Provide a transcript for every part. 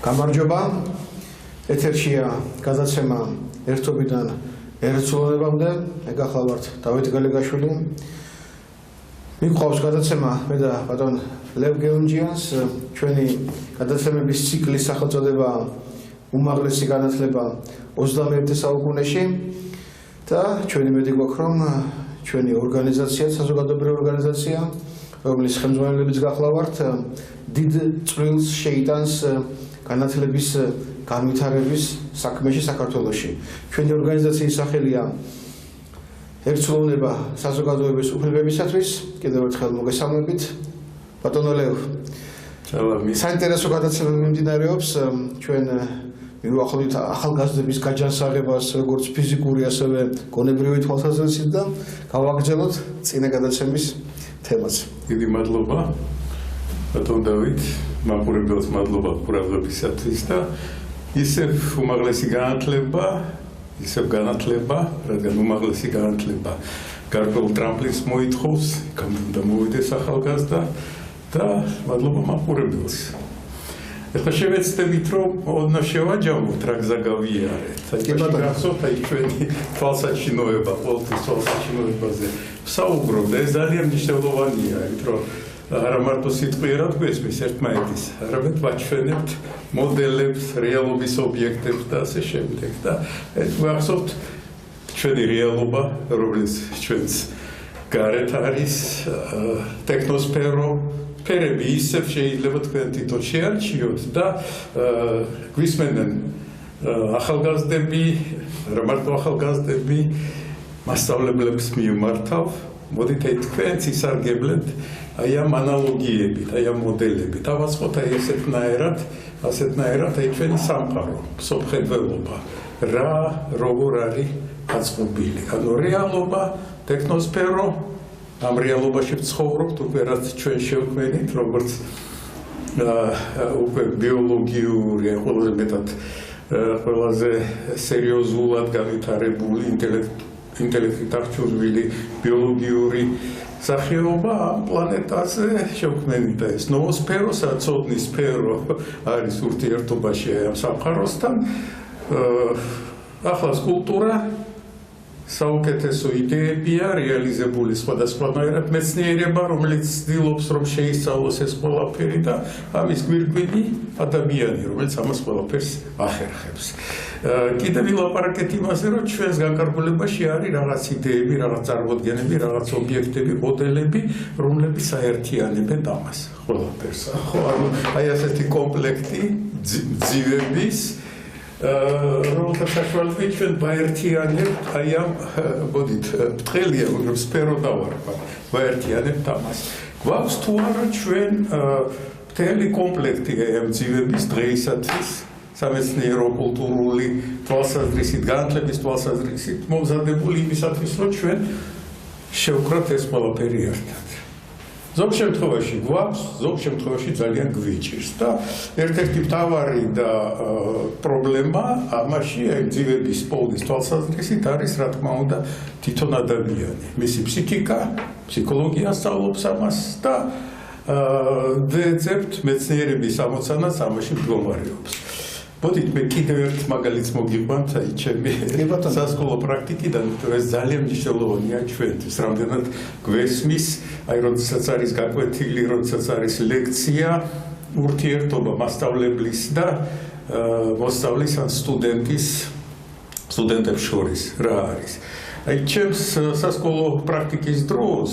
გამარჯობა. ეთერშია გადაცემა ერთობიდან ერთსულოვანებამდე. მე გახლავართ დავით გალეგაშვილი. მიყავს გადაცემა მე და ბატონ ლევ გეუნჯიანს. ჩვენი გადაცემების ციკლის სახელწოდება უმაღლესი განათლება 21 საუკუნეში და ჩვენი მედი გვაქვს რომ ჩვენი ორგანიზაცია, საზოგადოებრივი ორგანიზაცია, რომლის ხელმძღვანელებიც გახლავართ, დიდ წვრილს შეიტანს განათლების განვითარების საქმეში საქართველოში. ჩვენი ორგანიზაციის სახელია ერთსულოვანება საზოგადოების უფლებებისათვის. კიდევ ერთხელ მოგესალმებით. ბატონო ლევ. საინტერესო გადაცემა მიმდინარეობს. ჩვენ მივუახლოვთ ახალგაზრდების გაჯანსაღებას, როგორც ფიზიკური, ასევე გონებრივი თვალსაზრისით და გავაგრძელოთ წინა გადაცემის თემას. დიდი მადლობა ბატონ დავით, მაყურებელს მადლობა ყურადღებისათვის და ისევ უმაღლესი განათლება, რადგან უმაღლესი განათლება გარკვეულ ტრამპლინს მოითხოვს, გამდა მოვიდეს ახალგაზრდა და მადლობა მაყურებელს. ეხლა შევეცდებით რომ ოდნა შევაჯამოთ რა გზა გავიარეთ. აი ჩვენი თვალსაჩინოება, ყოველთვის თვალსაჩინოებაზე ვსაუბრობ და ეს ძალიან მნიშვნელოვანია, იმიტომ რომ არა მარტო სიტყვიერად გვესმის ერთმანეთის, არამედ ვაჩვენებთ მოდელებს, რეალობის ობიექტებს და ასე შემდეგ. და გვახსოვთ ჩვენი რეალობა, რომელიც ჩვენს გარეთ არის, ტექნოსფერო, ფერები ისევ შეიძლება თქვენ თვითონ შეარჩიოთ და გვისმენენ ახალგაზრდები, არა მარტო ახალგაზრდები, მასწავლებლებს მიმართავ. მოდით თქვენც ისარგებლეთ აი ამ ანალოგიებით, აი ამ მოდელებით. ავაწყოთ აი ასეთნაირად აი ჩვენი სამყარო, მსოფლმხედველობა, როგორ არის აწყობილი. ანუ რეალობა, ტექნოსფერო, ამ რეალობაში ვცხოვრობთ, უკვე რაც ჩვენ შევქმნით, როგორც უკვე ბიოლოგიური, ყველაზე მეტად ყველაზე სერიოზულად განვითარებული ინტელექტით აღჭურვილი ბიოლოგიური სახეობა ამ პლანეტაზე შევქმნით და ეს ნოოსფერო, საწოდნის სფერო არის ურთიერთობაში ამ სამყაროსთან. ახლა კულტურა საუკეთესო იდეებია რეალიზებული სხვადასხვანაირად მეცნიერება, რომელიც ცდილობს რომ შეისწავლოს ეს ყველაფერი და ამის გვირგვინი ადამიანი, რომელიც ამას ყველაფერს ახერხებს. კიდევ ვილაპარაკეთ იმაზე, რომ ჩვენს განკარგულებაში არის რაღაც იდეები, რაღაც წარმოდგენები, რაღაც ობიექტები, მოდელები, რომლებიც აერთიანებენ ამას ყველაფერს. ხო, ანუ აი ასეთი კომპლექტი ძივების რომელთა საშუალებით ჩვენ ვაერთიანებთ აი ამ მოდით ბრტყელია რომ სფერო დავარქვა ვაერთიანებთ ამას. გვაქვს თუ არა ჩვენ მთელი კომპლექტი აი ამ ძივების დღეისათვის სამეცნიერო კულტურული თვალსაზრისით, განათლების თვალსაზრისით მომზადებული იმისათვის რომ ჩვენ შევკრათ ეს ყველაფერი ერთად. ზოგ შემთხვევაში გვაქვს, ზოგ შემთხვევაში ძალიან გვიჭირს და ერთ-ერთი მთავარი და პრობლემა ამაში აი ძივების პოვნის თვალსაზრისით არის რა თქმა უნდა თვითონ ადამიანი, მისი ფსიქიკა, ფსიქოლოგია სწავლობს ამას და ვეძებთ მეცნიერების ამოცანას ამაში მდგომარეობს. მოდით მე კიდევ ერთ მაგალითს მოგიყვანთ აი ჩემი სასკოლო პრაქტიკიდან, ეს ძალიან მნიშვნელოვანია ჩვენთვის, რამდენად გვესმის, აი როდესაც არის გაკვეთილი, როდესაც არის ლექცია, ურთიერთობა მასწავლებლის და მოსწავლის ან სტუდენტებს შორის რა არის. აი ჩემს სასკოლო პრაქტიკის დროს,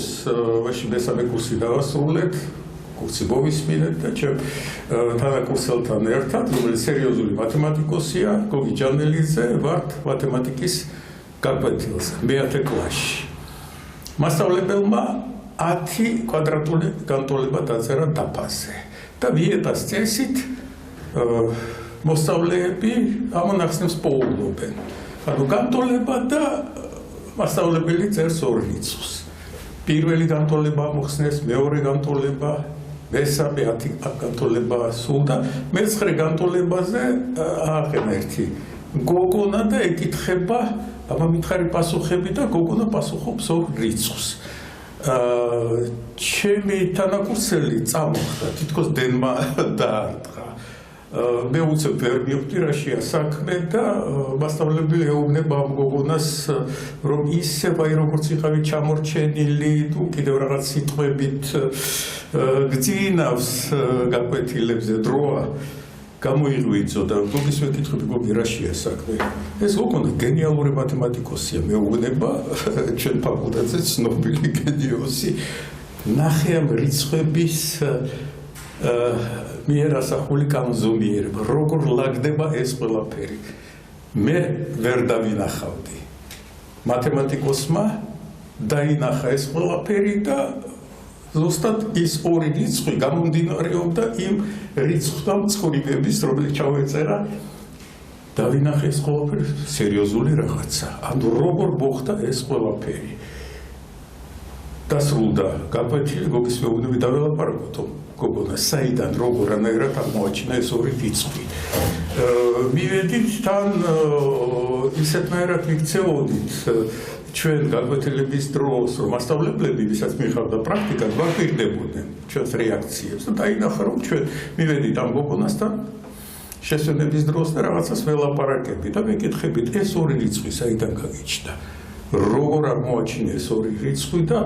ვაში მესამე კურსი დავასრულეთ, კურსი მოვისმინეთ და ჩემ თანაკურსელთან ერთად, რომელიც სერიოზული მათემატიკოსია, გოგი ჯანელიძე, ვართ მათემატიკის გაკვეთილზე, მე-10 კლასში. მასწავლებელმა 10 კვადრატული განტოლება დაწერა დაფაზე და ვიეტას წესით მოსწავლეები ამონახსნებს პოულობენ. ანუ განტოლება და მასწავლებელი წერს ორ რიცხვს. პირველი განტოლება მოხსნეს, მეორე განტოლება, მესამე 10 განტოლება სულ და მე-9 განტოლებაზე აახენა ერთი გოგონა და ეკითხება ამამითხარი პასუხები და გოგონა პასუხობს ორ რიცხვს. ჩემი თანაკურსელი წამოხდა, თითქოს დენმა დაარტყა. მე უცებ ვერ მივხვდი რაშია საქმე და მასწავლებელი ეუბნება ამ გოგონას რომ ისევ აი როგორც იყავი ჩამორჩენილი თუ კიდევ რაღაც სიტყვებით გძინავს გაკვეთილებზე დროა გამოიღვიძო და გოგის ვეკითხები გოგი რაშია საქმე ეს გოგონა გენიალური მათემატიკოსია მეუბნება ჩვენ ფაკულტეტზე ცნობილი გენიოსი ნახე ამ რიცხვების მიერ ასახული კანონზომიერება როგორ ლაგდება ეს ყველაფერი მე ვერ დავინახავდი მათემატიკოსმა დაინახა ეს ყველაფერი და ზუსტად ის ორი რიცხვი გამომდინარეობდა იმ რიცხვთან წყურიბების რომელიც ჩავეწერა დავინახე ეს ყველაფერი სერიოზული რაღაცა ანუ როგორ მოხდა ეს ყველაფერი დასრულდა გაკვეთილი გოგის მეუბნები დაველაპარაკოთ გოგონა საიდან როგორ რანაირად აღმოაჩინა ეს ორი რიცხვი მივედით თან ისეთნაირად ვიქცეოდით ჩვენ გაკვეთილების დროს რომ მასწავლებლები ვისაც მიიღავდა პრაქტიკა გვაკვირდებოდნენ ჩვენს რეაქციებს და დაინახა რომ ჩვენ მივედით ამ გოგონასთან შესვენების დროს და რაღაცას ველაპარაკებით და ვეკითხებით ეს ორი რიცხვი საიდან გაგიჩნდა როგორ აღმოაჩინე ეს ორი რიცხვი და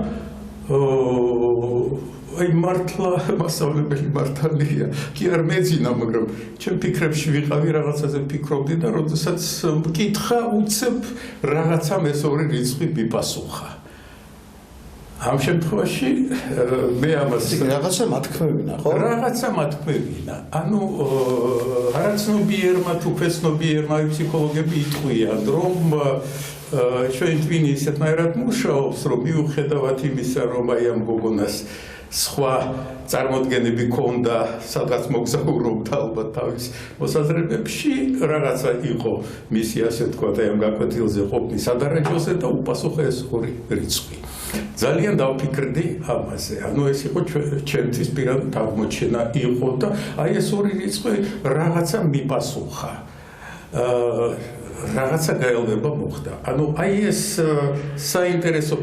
აი მართლა მასწავლებელი მართალია კი არ მეძინა მაგრამ ჩემ ფიქრებში ვიყავი რაღაცაზე ვფიქრობდი და როდესაც მკითხა უცებ რაღაცამ ეს ორი რიცხვი მიპასუხა ამ შემთხვევაში მე ამას რაღაცა მათქმევინა ხო რაღაცა მათქმევინა ანუ არაცნობიერმა თუ ფესნობიერმა ფსიქოლოგები იტყვიან რომ ჩვენ ტვინი ისეთნაირად მუშაობს რომ მიუხედავად იმისა რომ აი ამ გოგონას სხვა წარმოდგენები ქონდა სადღაც მოგზაურობდა ალბათ თავის მოსაზრებებში რაღაცა იყო მისი ასე ვთქვათ აი ამ გაკვეთილზე ყოფნის სადარაჯოზე და უპასუხა ეს ორი რიცხვი ძალიან დავფიქრდი ამაზე ანუ ეს იყო ჩემთვის პირადად აღმოჩენა იყო და აი ეს ორი რიცხვი რაღაცა მიპასუხა რაღაცა გაელვება მოხდა. ანუ აი ეს საინტერესო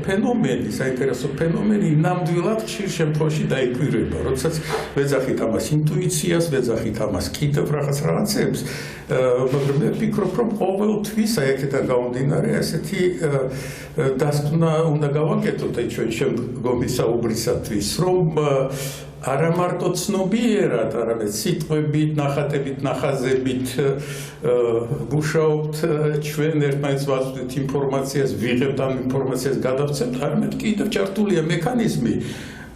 ფენომენი ნამდვილად ხშირ შემთხვევაში დაიკვირება, როდესაც ვეძახით ამას ინტუიციას, ვეძახით ამას კიდევ რაღაცებს, მაგრამ მე ვფიქრობ, რომ ყოველთვის აი აქედან გამომდინარე ასეთი დასკვნა უნდა გავაკეთოთ აი ჩვენ შემდგომი საუბრისათვის, რომ არა მარტო ცნობიერად, არამედ სიტყვებით, ნახატებით, ნახაზებით მუშაობთ ჩვენ ერთმანეთს ვაწვდით ინფორმაციას, ვიღებთ ამ ინფორმაციას გადავცემთ, არამედ კიდევ ჩართულია მექანიზმი,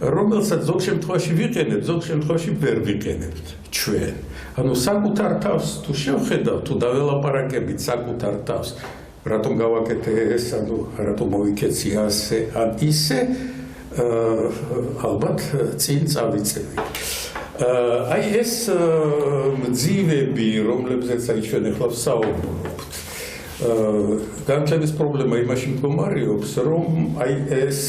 რომელსაც ზოგ შემთხვევაში ვიყენებთ, ზოგ შემთხვევაში ვერ ვიყენებთ ჩვენ. ანუ საკუთარ თავს თუ შევხედავთ, თუ დაველაპარაკებით საკუთარ თავს, რატომ გავაკეთე ეს, ანუ რატომ მოვიქეცი ასე, ან ისე ალბათ წინ წავიწევი. აი ეს მძივები, რომლებზეც აი ჩვენ ახლა ვსაუბრობთ. განათლების პრობლემა იმაში მდგომარეობს, რომ აი ეს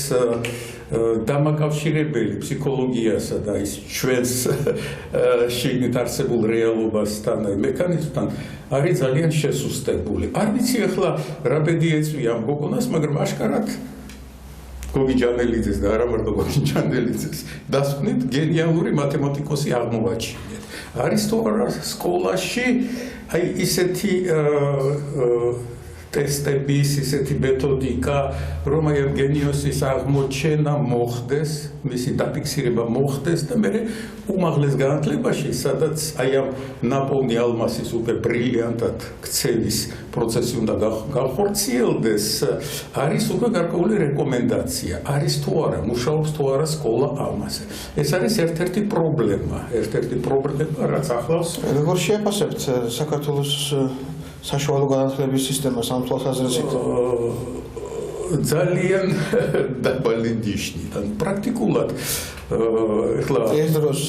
დამაკავშირებელი ფსიქოლოგიასა და ის ჩვენს შიგნით არსებულ რეალობასთან, აი მექანიზმთან არის ძალიან შესუსტებული. არ ვიცი ახლა რა ბედი ეწვია ამ გოგონას, მაგრამ აშკარად გოგი ჯანელიძეს და არა მარტო გოგი ჯანელიძეს დასკვნით გენიალური მათემატიკოსი აღმოვაჩინეთ. არის თუ არა სკოლაში აი ისეთი ტესტების, ისეთი მეთოდიკა, რომ აი ამ გენიოსის აღმოჩენა მოხდეს, მისი დაფიქსირება მოხდეს და მე უმაღლეს განათლებაში, სადაც აი ამ ნაპოვნი ალმასის უკვე ბრილიანტად ქცევის პროცესი უნდა განხორციელდეს, არის უკვე გარკვეული რეკომენდაცია, არის თუ არა, მუშაობს თუ არა სკოლა ამაზე. ეს არის ერთ-ერთი პრობლემა, რაც ახლავს. როგორ შეაფასებთ საქართველოს საშუალო განათლების სისტემას ამ თვალსაზრისით? ძალიან დაბალი ნიშნით. ანუ პრაქტიკულად ეხლა ეს დროს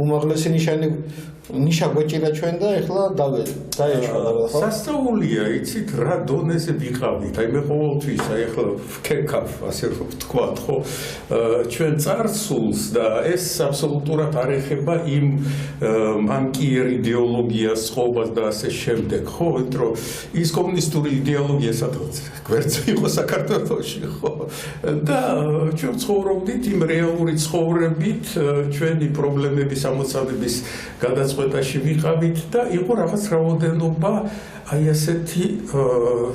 უმაღლესი ნიშა გვეჭირა ჩვენ და ეხლა დაეჭვა ხო? სასწაულია, იცით რა დონეზე ვიყავით. აი მე ყოველთვის აი ეხლა ვქეკავ, ასე რომ ვთქვათ, ხო? ჩვენ წარსულს და ეს აბსოლუტურად არ ეხება იმ მანკიერ იდეოლოგიას, ხოვბას და ასე შემდეგ, ხო? იმიტომ ის კომუნისტური იდეოლოგია სადღაც გვერდზე იყო საქართველოში, ხო? და ჩვენ ცხოვრობდით იმ რეალური ცხოვრებით, ჩვენი პრობლემების ამოცანების გადაწყვეტილებით გადაწყვეტაში ვიყავით და იყო რაღაც რაოდენობა აი ასეთი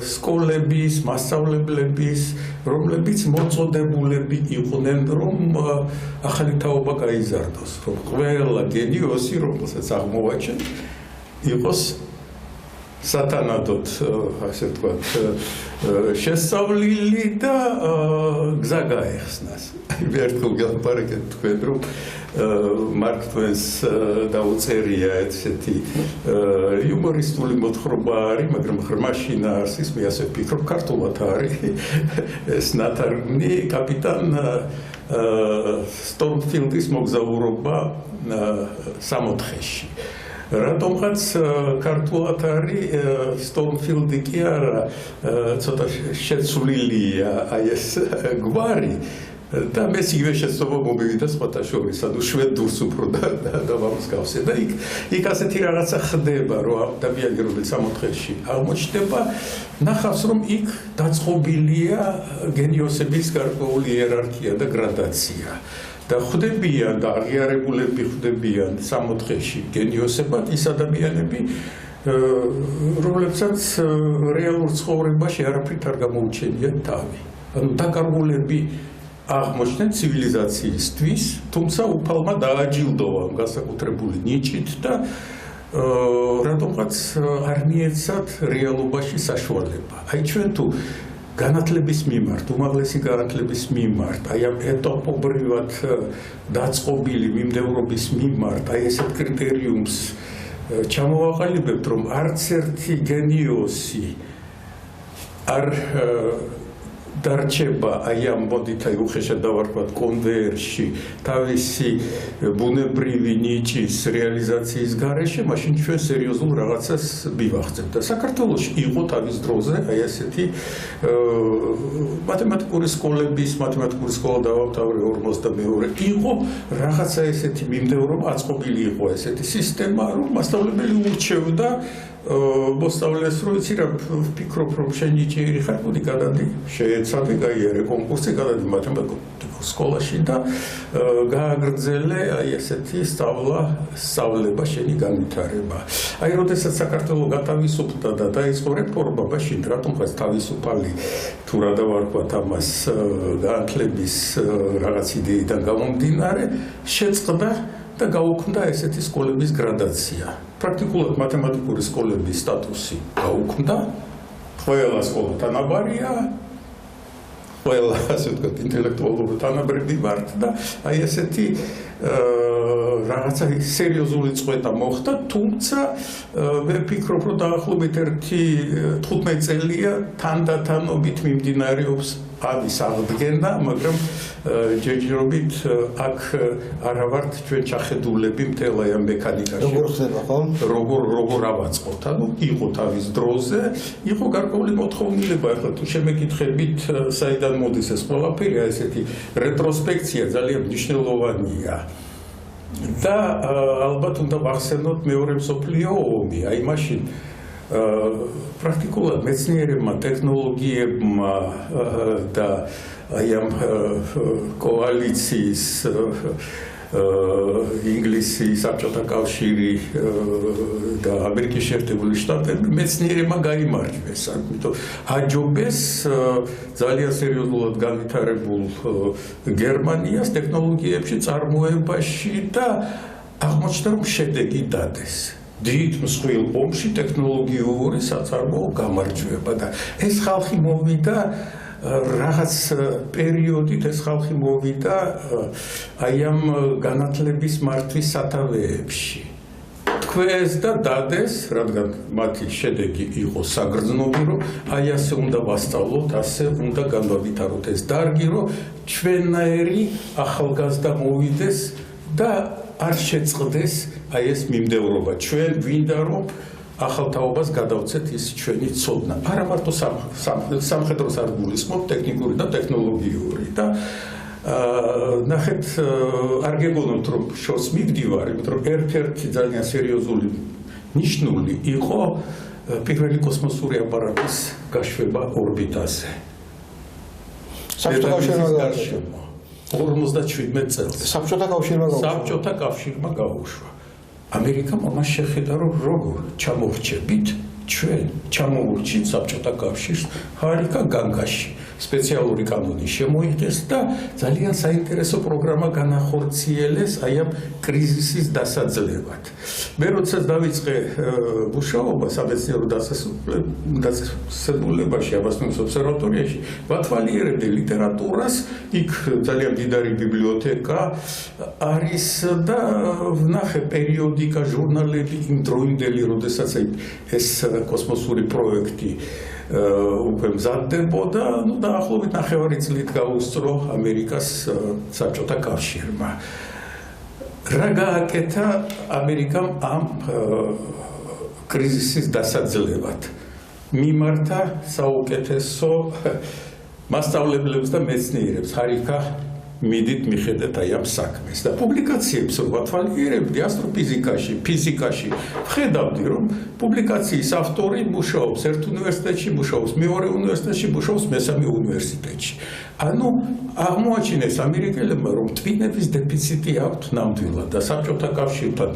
სკოლების, მასწავლებლების, რომლებიც მოწოდებულები იყვნენ, რომ ახალი თაობა გაიზარდოს, რომ ყველა გენიოსი, რომელსაც აღმოვაჩენ, იყოს სათანადოდ, ასე ვთქვათ, შესწავლილი და გზა გაეხსნას. ერთხელ გელაპარაკეთ თქვენ, რომ მარკ ტვენს დაუწერია ესეთი იუმორისტული მოთხრობა არის, მაგრამ ღრმაშინა არის, მე ასე ვფიქრობ, ქართულად არის ეს ნათარგმნი კაპიტან სტორმფილდის მოგზაურობა სამოთხეში. რატომღაც ქართულად არის სტორმფილდი კი არა ცოტა შეცვლილია აი ეს გვარი და მეც იგივე შეცდომა მომივიდა სხვათა შორის, ანუ შვედურს უფრო დავამსგავსე და იქ ასეთი რაღაცა ხდება, რომ ადამიანი რომელიც სამოთხეში აღმოჩნდება, ნახავს რომ იქ დაწყობილია გენიოსების გარკვეული იერარქია და გრადაცია. და ხვდებიან და აღიარებულები ხვდებიან სამოთხეში გენიოსებად ის ადამიანები, რომლებსაც რეალურ ცხოვრებაში არაფრით არ გამოუჩენიათ თავი. ანუ დაკარგულები აღმოჩნდნენ ცივილიზაციისთვის, თუმცა უფალმა დააჯილდოვა განსაკუთრებული ნიჭით და რატომღაც არ მიეცათ რეალობაში საშუალება. აი ჩვენ თუ განათლების მიმართ, უმაღლესი განათლების მიმართ, აი ამ ეტოპობრივად დაწყობილი მიმდევრობის მიმართ, აი ესეთ კრიტერიუმს ჩამოვაყალიბებთ, რომ არც ერთი გენიოსი არ დარჩება აი ამ მოდით აი უხეშად დავარქვათ კონვეიერში თავისი ბუნებრივი ნიჭის რეალიზაციის გარეშე, მაშინ ჩვენ სერიოზულ რაღაცას მივახცევთ და საქართველოში იყო თავის დროზე აი ასეთი მათემატიკური სკოლების, მათემატიკური სკოლა დავამთავრე 42 იყო რაღაცა ესეთი მიმდევრობა, აწყობილი იყო ესეთი სისტემა, რომ მასწავლებელი ურჩევდა მოსწავლეს, რომ იცი რა, ვფიქრობ, რომ შენი ჭირი ხარ, მოდი გადადი, შეეცადე, გაიარე კონკურსი, გადადი მათემატიკურ სკოლაში და გააგრძელე აი ესეთი სწავლება შენი განვითარება. აი, როდესაც საქართველო გათავისუფლდა და დაიწყო რეფორმა, მაშინ რატომღაც თავისუფალი თუ რა დავარქვათ ამას განათლების რაღაც იდეიდან გამომდინარე, შეწყდა და გაუქმდა ესეთი სკოლების გრადაცია. პრაქტიკულად მათემატიკური სკოლების სტატუსი გაუქმდა. ყველა სკოლა თანაბარია, ყველა ასე ვთქვათ ინტელექტუალური თანაბრები ვართ და აი ესეთი რაღაცა სერიოზული წვეტა მოხდა, თუმცა მე ვფიქრობ, რომ დაახლოებით 15 წელია თანდათანობით მიმდინარეობს ამის აღდგენა, მაგრამ ჯერჯერობით აქ არა ვართ ჩვენ ჩახედულები მთელ აი ამ მექანიკაში. როგორ ხდება, ხო? როგორ ავაწყოთ? ანუ იყო თავის დროზე, იყო გარკვეული მოთხოვნილება, ახლა თუ შემეკითხებით, საიდან მოდის ეს ყველაფერი, აი ესეთი რეტროსპექცია ძალიან მნიშვნელოვანია. და ალბათ უნდა ვახსენოთ მეორე მსოფლიო ომი, აი მაშინ პრაქტიკულად მეცნიერებმა, ტექნოლოგიებმა და აი ამ კოალიციის ინგლისი, საბჭოთა კავშირი და ამერიკის შეერთებული შტატები მეცნიერებმა გაიმარჯვეს, ამიტომ აჯობეს ძალიან სერიოზულად განვითარებულ გერმანიას ტექნოლოგიებში, წარმოებაში და აღმოჩნდა, რომ შედეგი დადეს. დიდ მსხვილ ომში ტექნოლოგიური საწარმოო გამარჯვება და ეს ხალხი მოვიდა რაღაც პერიოდით ეს ხალხი მოვიდა აი ამ განათლების მართვის სათავეებში. თქვეს და დადეს, რადგან მათი შედეგი იყო საგრძნობი, რომ აი ასე უნდა ვასწავლოთ, ასე უნდა განვავითაროთ ეს დარგი, რომ ჩვენნაირი ახალგაზრდა მოვიდეს და არ შეწყდეს აი ეს მიმდევრობა. ჩვენ გვინდა რომ ახალ თაობას გადავცეთ ის ჩვენი ცოდნა. არა მარტო სამხედრო სარგულის მო ტექნიკური და ტექნოლოგიური და ნახეთ არ გეგონოთ რომ შორს მივდივარ, იმიტომ რომ ერთ-ერთი ძალიან სერიოზული ნიშნული იყო პირველი კოსმოსური აპარატის გაშვება ორბიტაზე. საბჭოთა კავშირმა გაუშვა. 57 წელს. საბჭოთა კავშირმა გაუშვა. საბჭოთა კავშირმა გაუშვა. ამერიკამ ამას შეხედა, რომ როგორ ჩამოვრჩებით ჩვენ ჩამოვრჩით საბჭოთა კავშირს ჰარიკა განგაში სპეციალური კანონი შემოიღეს და ძალიან საინტერესო პროგრამა განახორციელეს აი ამ კრიზისის დასაძლევად. მე როდესაც დავიწყე მუშაობა სამეცნიერო დაწესებულებაში აბასთუმის ობსერვატორიაში ვათვალიერებდი ლიტერატურას, იქ ძალიან მდიდარი ბიბლიოთეკა არის და ვნახე პერიოდიკა, ჟურნალები იმდროინდელი, როდესაც ეს კოსმოსური პროექტი უკვე მზადდებოდა, დაახლოებით 9 წლით გაუსწრო ამერიკას საბჭოთა კავშირმა. რა გააკეთა ამერიკამ ამ კრიზისის დასაძლევად? მიმართა საუკეთესო მასწავლებლებს და მეცნიერებს ჰარიკა მიდით მიხედეთ აი ამ საქმეს და პუბლიკაციებს რო ვათვალიერებდი ასტროფიზიკაში, ფიზიკაში, ვხედავდი რომ პუბლიკაციის ავტორი მუშაობს ერთ უნივერსიტეტში, მუშაობს მეორე უნივერსიტეტში, მუშაობს მესამე უნივერსიტეტში. ანუ აღმოაჩინეს ამერიკელებმა რომ ტვინების დეფიციტი აქვთ ნამდვილად და საბჭოთა კავშირთან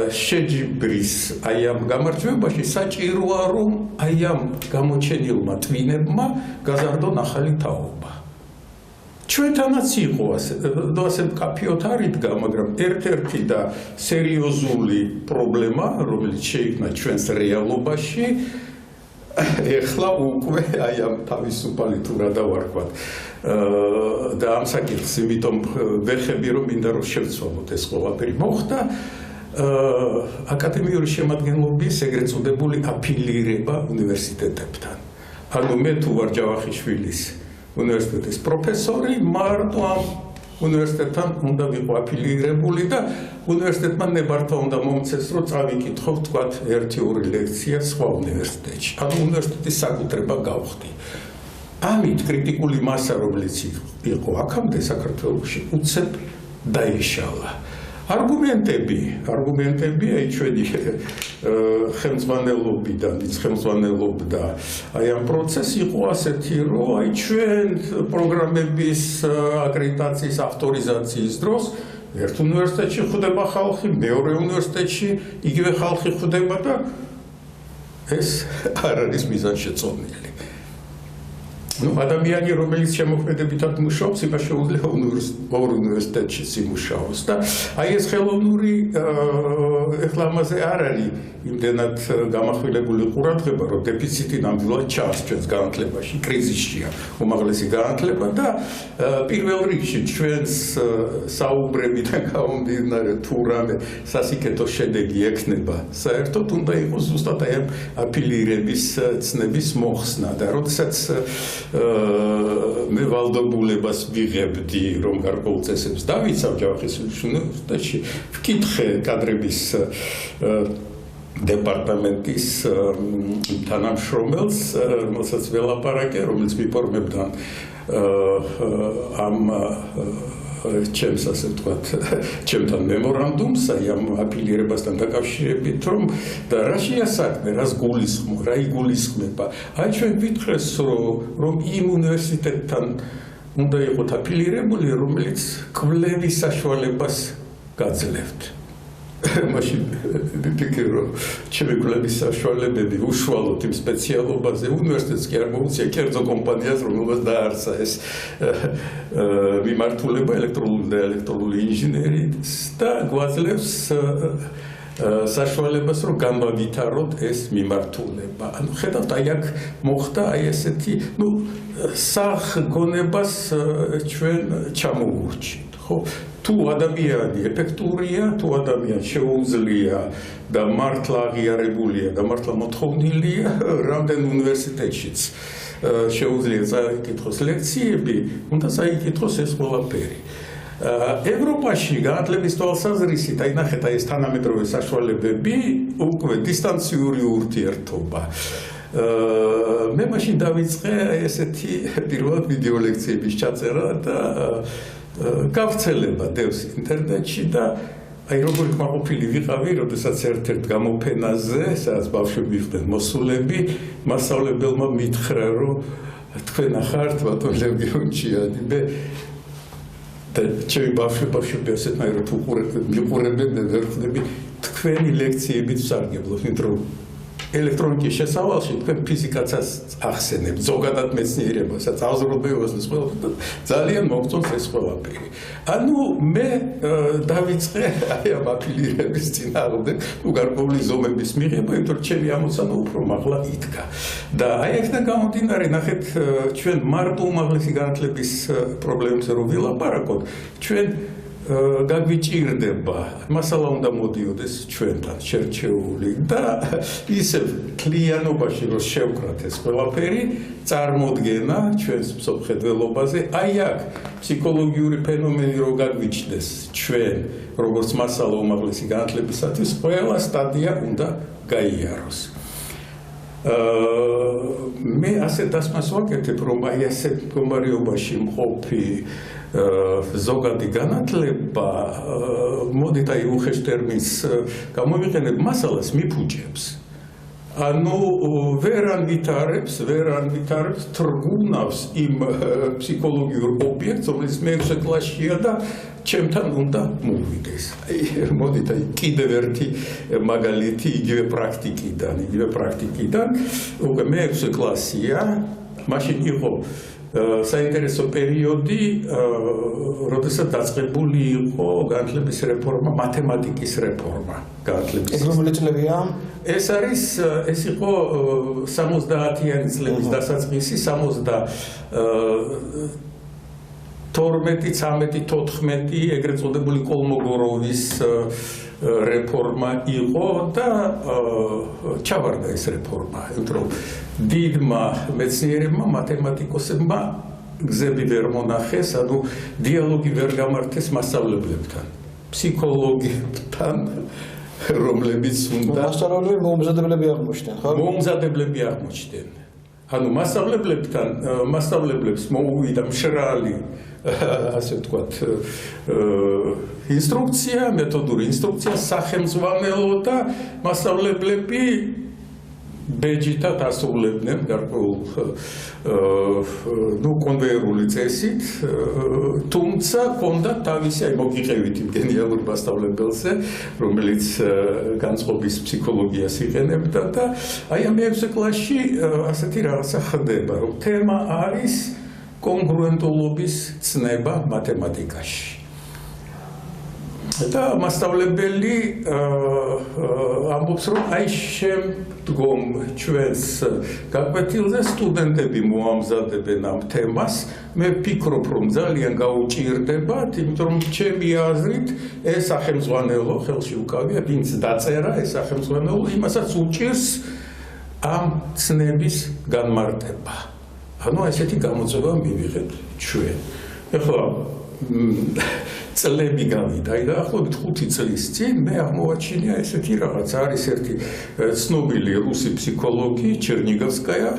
შეჯიბრის აი ამ გამარჯვებაში საჭიროა რომ აი ამ გამოჩენილმა ტვინებმა გაზარდონ ახალი თაობა. ჩვენთანაც იყო ასე მკაფიოდ არ იდგა, მაგრამ ერთ-ერთი და სერიოზული პრობლემა, რომელიც შეიქმნა ჩვენს რეალობაში, ეხლა უკვე აი ამ თავისუფალი თუ რა დავარქვათ და ამ საკითხს იმიტომ ვეხები რომ მინდა რომ შევცვალოთ ეს ყველაფერი მოხდა აკადემიური შემადგენლობის ეგრეთ წოდებული აფილირება უნივერსიტეტებთან. ანუ მე თუ ვარ ჯავახიშვილის უნივერსიტეტის პროფესორი, მარტო ამ უნივერსიტეტთან უნდა ვიყო აფილირებული და უნივერსიტეტმა ნებართვა უნდა მომცეს, რომ წავიკითხო თქვათ 1-2 ლექცია სხვა უნივერსიტეტში. ანუ უნივერსიტეტის საკუთრება გავხდი. ამით კრიტიკული მასა, რომელიც იყო აქამდე საქართველოში, უცებ დაიშალა. Argumentები აი ჩვენი ხელმძღვანელობიდან, ის ხელმძღვანელობდა აი ამ პროცესი იყო ასეთი, რომ აი ჩვენ პროგრამების აკრედიტაციის ავტორიზაციის დროს ერთ უნივერსიტეტში ხვდება ხალხი, მეორე უნივერსიტეტში იგივე ხალხი ხვდება და ეს არ არის მიზანშეწონილი. ადამიანი, რომელიც შემოქმედებითად მუშაობს, იმას შეუძლია ორ უნივერსიტეტში იმუშაოს და აი ეს ხელოვნური ეხლა ამაზე არ არის იმდენად გამახვილებული ყურადღება, რომ დეფიციტი ნამდვილად ჩანს ჩვენს განათლებაში, კრიზისშია უმაღლესი განათლება და პირველ რიგში ჩვენს საუბრებიდან გამომდინარე თუ რამე სასიკეთო შედეგი ექნება, საერთოდ უნდა იყოს ზუსტად აი ამ აფილირების ცნების მოხსნა და როდესაც მე ვალდებულებას ვიღებდი, რომ გარკვეულ წესებს დავიცავ ჯავახიშვილის უნივერსიტეტში, ვკითხე კადრების დეპარტამენტის თანამშრომელს, რომელსაც ველაპარაკე, რომელიც მიფორმებდა ამ ჩემს ასე ვთქვათ, ჩემთან მემორანდუმს, აი ამ აფილირებასთან დაკავშირებით, და რა შეასაქმე, რას გულისხმობ, რა იგულისხმება. აი ჩვენ ვიტყეს, რომ იმ უნივერსიტეტთან უნდა იყოთ აფილირებული, რომელიც კვლევის საშუალებას გაძლევთ. მაშინ ვიფიქრე, რომ ჩემი კვლევის საშუალებები უშუალოდ იმ სპეციალობაზე უნივერსიტეტს კი არ მოუწია კერძო კომპანიას, რომელსაც დაარსა ეს მიმართულება ელექტრონული და ელექტრონული ინჟინერიის და გვაძლევს საშუალებას, რომ განვავითაროთ ეს მიმართულება. ანუ ხედავთ, აი აქ მოხდა აი ესეთი, სახგონებას ჩვენ ჩამოვურჩით, ხო? თუ ადამიანი ეფექტურია, თუ ადამიანს შეუძლია და მართლა აღიარებულია და მართლა მოთხოვნილია, რამდენ უნივერსიტეტშიც შეუძლია წაიკითხოს ლექციები, უნდა წაიკითხოს ეს ყველაფერი. ევროპაში განათლების თვალსაზრისით, აი ნახეთ, აი ეს თანამედროვე საშუალებები, უკვე დისტანციური ურთიერთობა. მე მაშინ დავიწყე ესეთი პირველად ვიდეო ლექციების ჩაწერა და გავრცელება დევს ინტერნეტში და აი როგორი კმაყოფილი ვიყავი, როდესაც ერთ-ერთ გამოფენაზე, სადაც ბავშვები იყვნენ მოსულები, მასწავლებელმა მითხრა, რომ თქვენ ახართ ბატონ ლევგიონჩიანი, მე და ჩემი ბავშვები ასეთნაირად მიყურებენ და ვერ ხვდები თქვენი ლექციებით ვსარგებლობთ, იმიტომ ელექტრონიკის შესავალში თქვენ ფიზიკაცას ახსენებთ, ზოგადად მეცნიერებასაც, აზრობრივებას ძალიან მოგწონს ეს ყველაფერი. ანუ მე დავიწყე აი ამ აფილირების წინააღმდეგ, გარკვეული ზომების მიღება, იმიტომ რომ ჩემი ამოცანა უფრო მაღლა იდგა. და აი აქედან გამომდინარე, ნახეთ, ჩვენ მარტო უმაღლესი განათლების პრობლემებზე რომ ვილაპარაკოთ, ჩვენ გაგვიჭირდება, მასალა უნდა მოდიოდეს ჩვენთან შერჩეული და ისევ კლიანობაში რომ შევკრათ ეს ყველაფერი, წარმოდგენა ჩვენს მსოფლმხედველობაზე, აი აქ ფსიქოლოგიური ფენომენი რომ გაგვიჩნდეს ჩვენ, როგორც მასალა უმაღლესი განათლებისათვის, ყველა სტადია უნდა გაიაროს. მე ასე დასმას ვაკეთებ, რომ აი ასეთ მდგომარეობაში მყოფი ზოგადი განათლება, მოდით აი უხეშ ტერმინს გამოვიყენებ, მასალას მიფუჭებს. ანუ ვერ ანვითარებს, თრგუნავს იმ ფსიქოლოგიურ ობიექტს, რომელიც მე-6 კლასშია და ჩემთან უნდა მოვიდეს. მოდით აი კიდევ ერთი მაგალითი იგივე პრაქტიკიდან, უკვე მე-6 კლასია, მაშინ იყო საინტერესო პერიოდი, როდესაც დაწყებული იყო განათლების რეფორმა, მათემატიკის რეფორმა განათლების. რომელი წლებია? ეს იყო 70-იანი წლების დასაწყისი, 12-13-14 ეგრეთ წოდებული კოლმოგოროვის რეფორმა იყო და ჩავარდა ეს რეფორმა, იმიტომ რომ დიდმა მეცნიერებმა, მათემატიკოსებმა გზები ვერ მონახეს, ანუ დიალოგი ვერ გამართეს მასწავლებლებთან, ფსიქოლოგებთან, რომლებიც უნდა მასწავლებლები მოუმზადებლები აღმოჩნდნენ, ხო? მოუმზადებლები აღმოჩნდნენ. ანუ მასწავლებლებს მოუვიდა მშრალი, ასე ვთქვათ, ინსტრუქცია, მეთოდური ინსტრუქცია, სახელმძღვანელო და მასწავლებლები ბეჯითად ასრულებდნენ გარკვეულ კონვეიერული წესით, თუმცა ჰქონდათ თავისი აი მოგიყევით იმ გენიალური მასწავლებელზე, რომელიც განწყობის ფსიქოლოგიას იყენებდა და აი ამ მე-6 კლასში ასეთი რაღაცა ხდება, რომ თემა არის კონგრუენტულობის ცნება მათემატიკაში. და მასწავლებელი ამბობს, რომ აი შემდგომ ჩვენს გაკვეთილზე სტუდენტები მოამზადებენ ამ თემას, მე ვფიქრობ, რომ ძალიან გაუჭირდებათ, იმიტომ რომ ჩემი აზრით ეს სახელმძღვანელო ხელში უკავია, ვინც დაწერა ეს სახელმძღვანელო, იმასაც უჭირს ამ ცნების განმარტება. ანუ ესეთი გამოწვევა მივიღეთ ჩვენ. ეხლა წლები გავიდა, დაახლოებით 5 წლის წინ მე აღმოვაჩინია ესეთი რაღაც, არის ერთი ცნობილი რუსი ფსიქოლოგი ჩერნიგოვსკაია,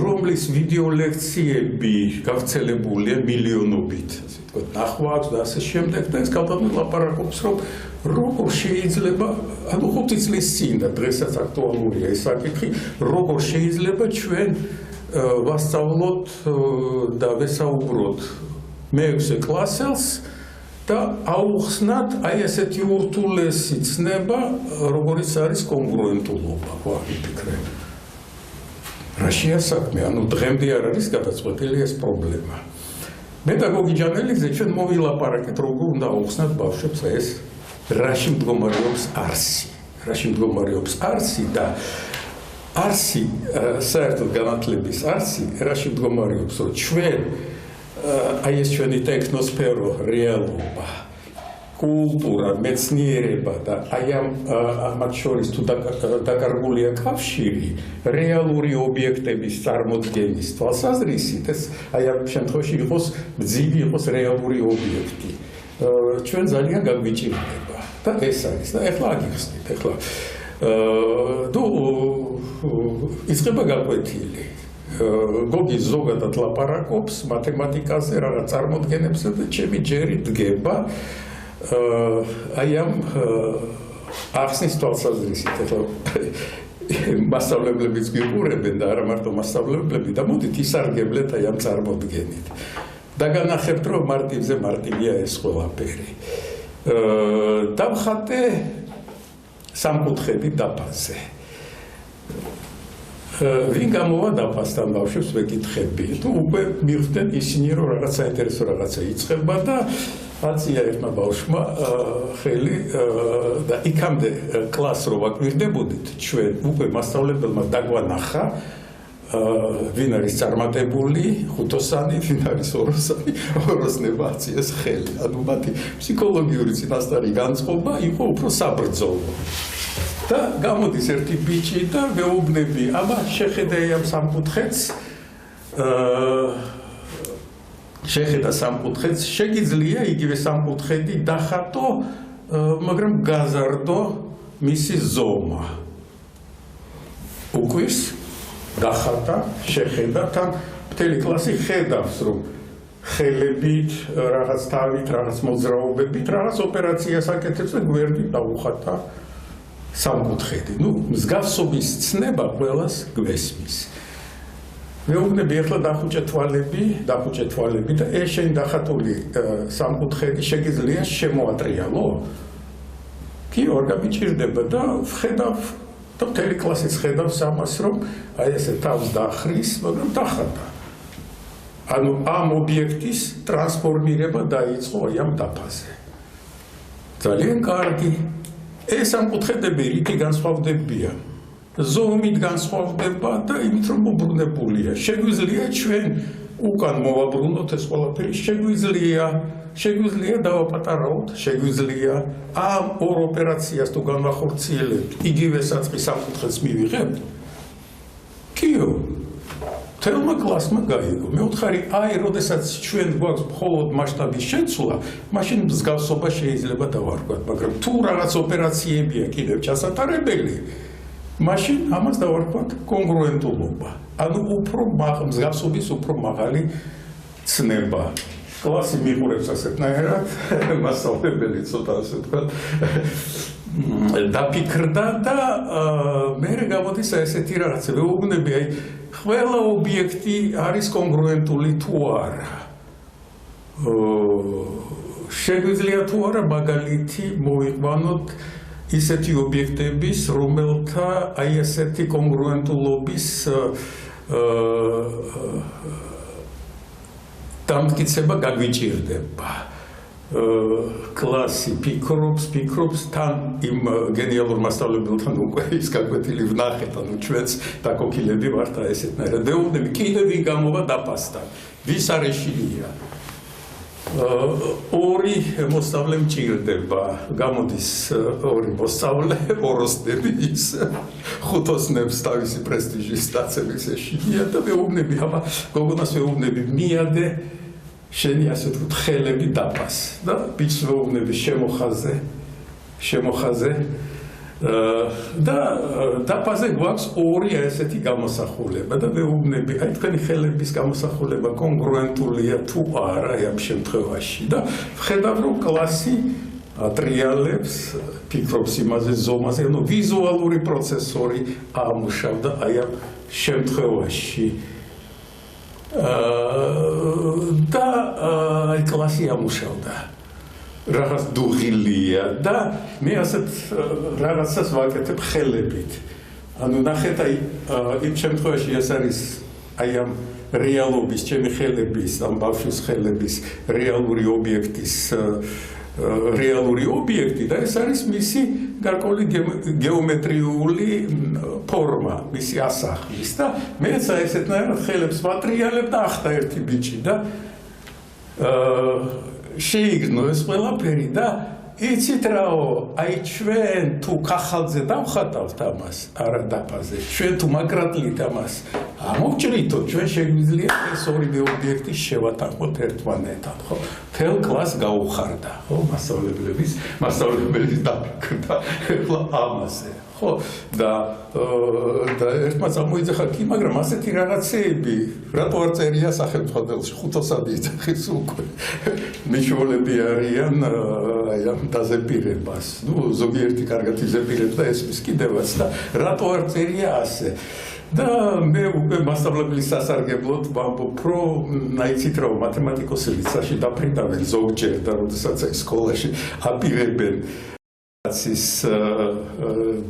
რომლის ვიდეო ლექციები გავრცელებულია მილიონობით, ასე ვთქვათ, ნახვა აქვს და ასე შემდეგ და ეს კალთანი ლაპარაკობს, რომ როგორ შეიძლება, ანუ 5 წლის წინ და დღესაც აქტუალურია ეს საკითხი, როგორ შეიძლება ჩვენ ვასწავლოთ და ვესაუბროთ მე-6 კლასელს და აუხსნათ აი ესეთი ურთულესი ცნება, როგორიც არის კონგრუენტულობა, ვაფიქრე. რაშია საქმე, ანუ დღემდე არ არის გადაწყვეტილი ეს პრობლემა. პედაგოგი ჯანელიძე ჩვენ მოვილაპარაკეთ, როგორ უნდა აუხსნათ ბავშვებს ეს რაში მდგომარეობს არსი და არსი, საერთოდ განათლების არსი, რაში მდგომარეობს, რომ ჩვენ აი ეს ჩვენი ტექნოსფერო რეალობა, კულტურა, მეცნიერება და აი ამათ შორის თუ დაკარგულია კავშირი, რეალური ობიექტების წარმოდგენის თვალსაზრისით, ეს აი ამ შემთხვევაში მძივი იყოს რეალური ობიექტი. ჩვენ ძალიან გაგვიჭირდება და ეს არის და ეხლა აგიხსნით, ეხლა იწყება გაკვეთილი. გოგი ზოგადად ლაპარაკობს მათემატიკაზე, რაღაც წარმოდგენებზე და ჩემი ჯერი დგება აი ამ ახსნის თვალსაზრისით. ეხლა მასწავლებლებიც გიყურებენ და არა მარტო მასწავლებლები და მოდით ისარგებლეთ აი ამ წარმოდგენით. და განახებთ, რომ მარტივზე მარტივია ეს ყველაფერი. დავხატე სამკუთხედი დაფაზე. ვინ გამოვა დაფასთან ბავშვებს ვეკითხები. თუ უკვე მივხვდნენ ისინი რომ რაღაც საინტერესო რაღაცა იწყება და აცია ერთმა ბავშვმა ხელი და იქამდე კლასს რო ვაკვირდებოდით ჩვენ უკვე მასწავლებელმა დაგვანახა ვინ არის წარმატებული, ხუთოსანი, ვინ არის ოროსანი, ოროსნებმა აციეს ხელი. ანუ მათი ფსიქოლოგიური წინასწარი განწყობა იყო უფრო საბრძოლო. და გამოდის ერთი ბიჭი და მეუბნები, აბა შეხედე ამ სამკუთხედს, შეხედა სამკუთხედს, შეგიძლია იგივე სამკუთხედი დახატო, მაგრამ გაზარდო მისი ზომა. უკვირს დახატა, შეხედა, თან მთელი კლასი ხედავს, რომ ხელებით, რაღაც თავით, რაღაც მოძრაობებით, რაღაც ოპერაციას აკეთებს და გვერდით დაუხატა სამკუთხედი. მსგავსობის ცნება ყველას გვესმის. მეუბნები ახლა დახუჭე თვალები და ეს შენ დახატული სამკუთხედი შეგიძლია შემოატრიალო? კი, ორ გამიჭირდება და ვხედავ და მთელი კლასიც ხედავს ამას, რომ აი ესე თავს დაახრის, მაგრამ დახატა. ანუ ამ ობიექტის ტრანსფორმირება დაიწყო აი ამ დაფაზე. ძალიან კარგი. ეს სამკუთხედები რითი განსხვავდებიან? ზომით განსხვავდება და იმით რომ მობრუნებულია. შეგვიძლია ჩვენ უკან მოვაბრუნოთ ეს ყველაფერი, შეგვიძლია დავაპატარავთ, შეგვიძლია ამ ორ ოპერაციას თუ განვახორციელებთ, იგივე საწყის სამკუთხედს მივიღებთ? კიო, თელმა კლასმა გაიგო. მეუთხარი, აი, როდესაც ჩვენ გვაქვს მხოლოდ მასშტაბის შეცვლა, მაშინ მსგავსობა შეიძლება დავარქვათ, მაგრამ თუ რაღაც ოპერაციებია კიდევ ჩასატარებელი, მაშინ ამას დავარქვათ კონგრუენტულობა. ანუ უფრო მსგავსობის უფრო მაღალი ცნება. კლასი მიყურებს ასეთნაირად, მასწავლებელი ცოტა ასე ვთქვათ, დაფიქრდა და მე გამოდის ესეთი რაღაცა. მეუბნები, აი, ყველა ობიექტი არის კონგრუენტული თუ არა. შეგვიძლია თუ არა მაგალითი მოვიყვანოთ ისეთი ობიექტების, რომელთა აი ესეთი კონგრუენტულობის დამტკიცება გაგვიჭირდება. კლასი ფიქრობს თან იმ გენიალურ მასწავლებელთან უკვე ის გაკვეთილი ვნახეთ, ანუ ჩვენც დაკოქილები ვართ ესეთნაირად. მეუბნები, კიდევ ვინ გამოვა დაფასთან? ვის არეშინია? ორი მოსწავლე მჭირდება. გამოდის ორი მოსწავლე, ოროსნები ის ხუთოსნებს თავისი პრესტიჟის დაცემის ეშინია და მეუბნები, აბა გოგონას მეუბნები, მიადე შენი ასე ვთქვათ ხელები დაფას და ბიჭს მეუბნები შემოხაზე და დაფაზე გვაქვს ორი ესეთი გამოსახულება და მეუბნები, აი თქვენი ხელების გამოსახულება კონგრუენტულია თუ არა ამ შემთხვევაში და ვხედავ რომ კლასი ატრიალებს, ფიქრობს იმაზე ზომაზე, ანუ ვიზუალური პროცესორი ამუშავდა აი ამ შემთხვევაში. და კლასი ამუშავდა. რაღაც დუღილია და მე ასეთ რაღაცას ვაკეთებ ხელებით. ანუ ნახეთ აი იმ შემთხვევაში ეს არის აი ამ რეალობის, ჩემი ხელების, ამ ბავშვის ხელების რეალური ობიექტის რეალური ობიექტი და ეს არის მისი გარკვეული გეომეტრიული ფორმა, მისი ასახვის და მეც ესეთნაირად ხელებს ვატრიალებ და ახტა ერთი ბიჭი და შეიგნო ეს ყველაფერი და იცით რაო, აი ჩვენ თუ ქახალზე დავხატავთ ამას, არა დაფაზე, ჩვენ თუ მაგრატლით ამას ამოვჭრითო, ჩვენ შეგვიძლია ეს ორივე ობიექტი შევატანხმოთ ერთმანეთთან, ხო? მთელ კლასს გაუხარდა, ხო? მასწავლებლის დაფიქრდა ამაზე, ხო? და ერთმა წამოიძახა კი, მაგრამ ასეთი რაღაცეები, რატო არ წერია სახელმწიფოში, ხუთოსადი იძახის უკვე. მიშველები არიან აი ამ დაზეპირებას. ზოგიერთი კარგად იზეპირებს და ესმის კიდევაც და რატო არ წერია ასე. და მე უკვე მასწავლებლის სასარგებლოდ ვამბობ, რომ აიცით რა მათემატიკოსები ცაში დაფრინდა მითხრამენ ზოგჯერ და როდესაც აი სკოლაში აპირებენ კაცის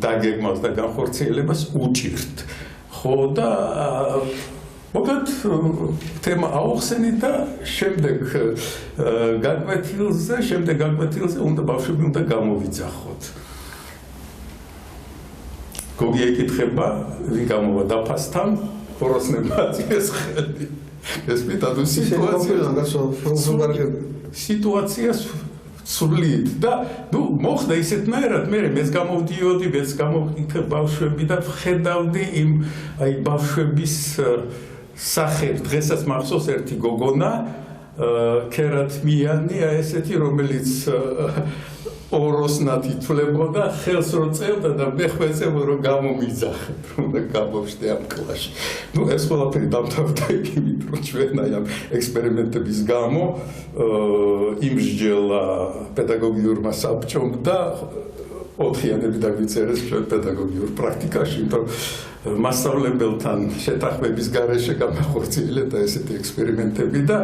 დაგეგმას და განხორციელებას უჭირთ. ხო და მოკლედ თემა აუხსენით და შემდეგ გაკვეთილზე უნდა ბავშვები უნდა გამოვიძახოთ. გოგი ეკითხება, ვინ გამოვა დაფასთან, ხოროსნებმა აწიეს ხელი. ეს მითადო სიტუაციას სრულიად და მოხდა ისეთნაირად მეც გამოვდიოდი, მეც გამოვიქე ბავშვები და ხედავდი იმ აი ბავშვების სახეს. დღესაც მახსოვს ერთი გოგონა ქერათმიანი, აი ესეთი, რომელიც ოროსნად ითვლებოდა, ხელს რო წევდა და მე ხვეწევ რომ გამომიძახებ, რომ გამოვშდე ამ კლასში. ეს ყველაფერი დამთავრდა იქით, რომ ჩვენ აი ამ ექსპერიმენტების გამო იმსჯელა პედაგოგიურმა საბჭომ და 4-იანები დაგვიწერეს ჩვენ პედაგოგიურ პრაქტიკაში, რომ მასწავლებელთან შეთანხმების გარეშე გამახორციელდა ესეთი ექსპერიმენტები და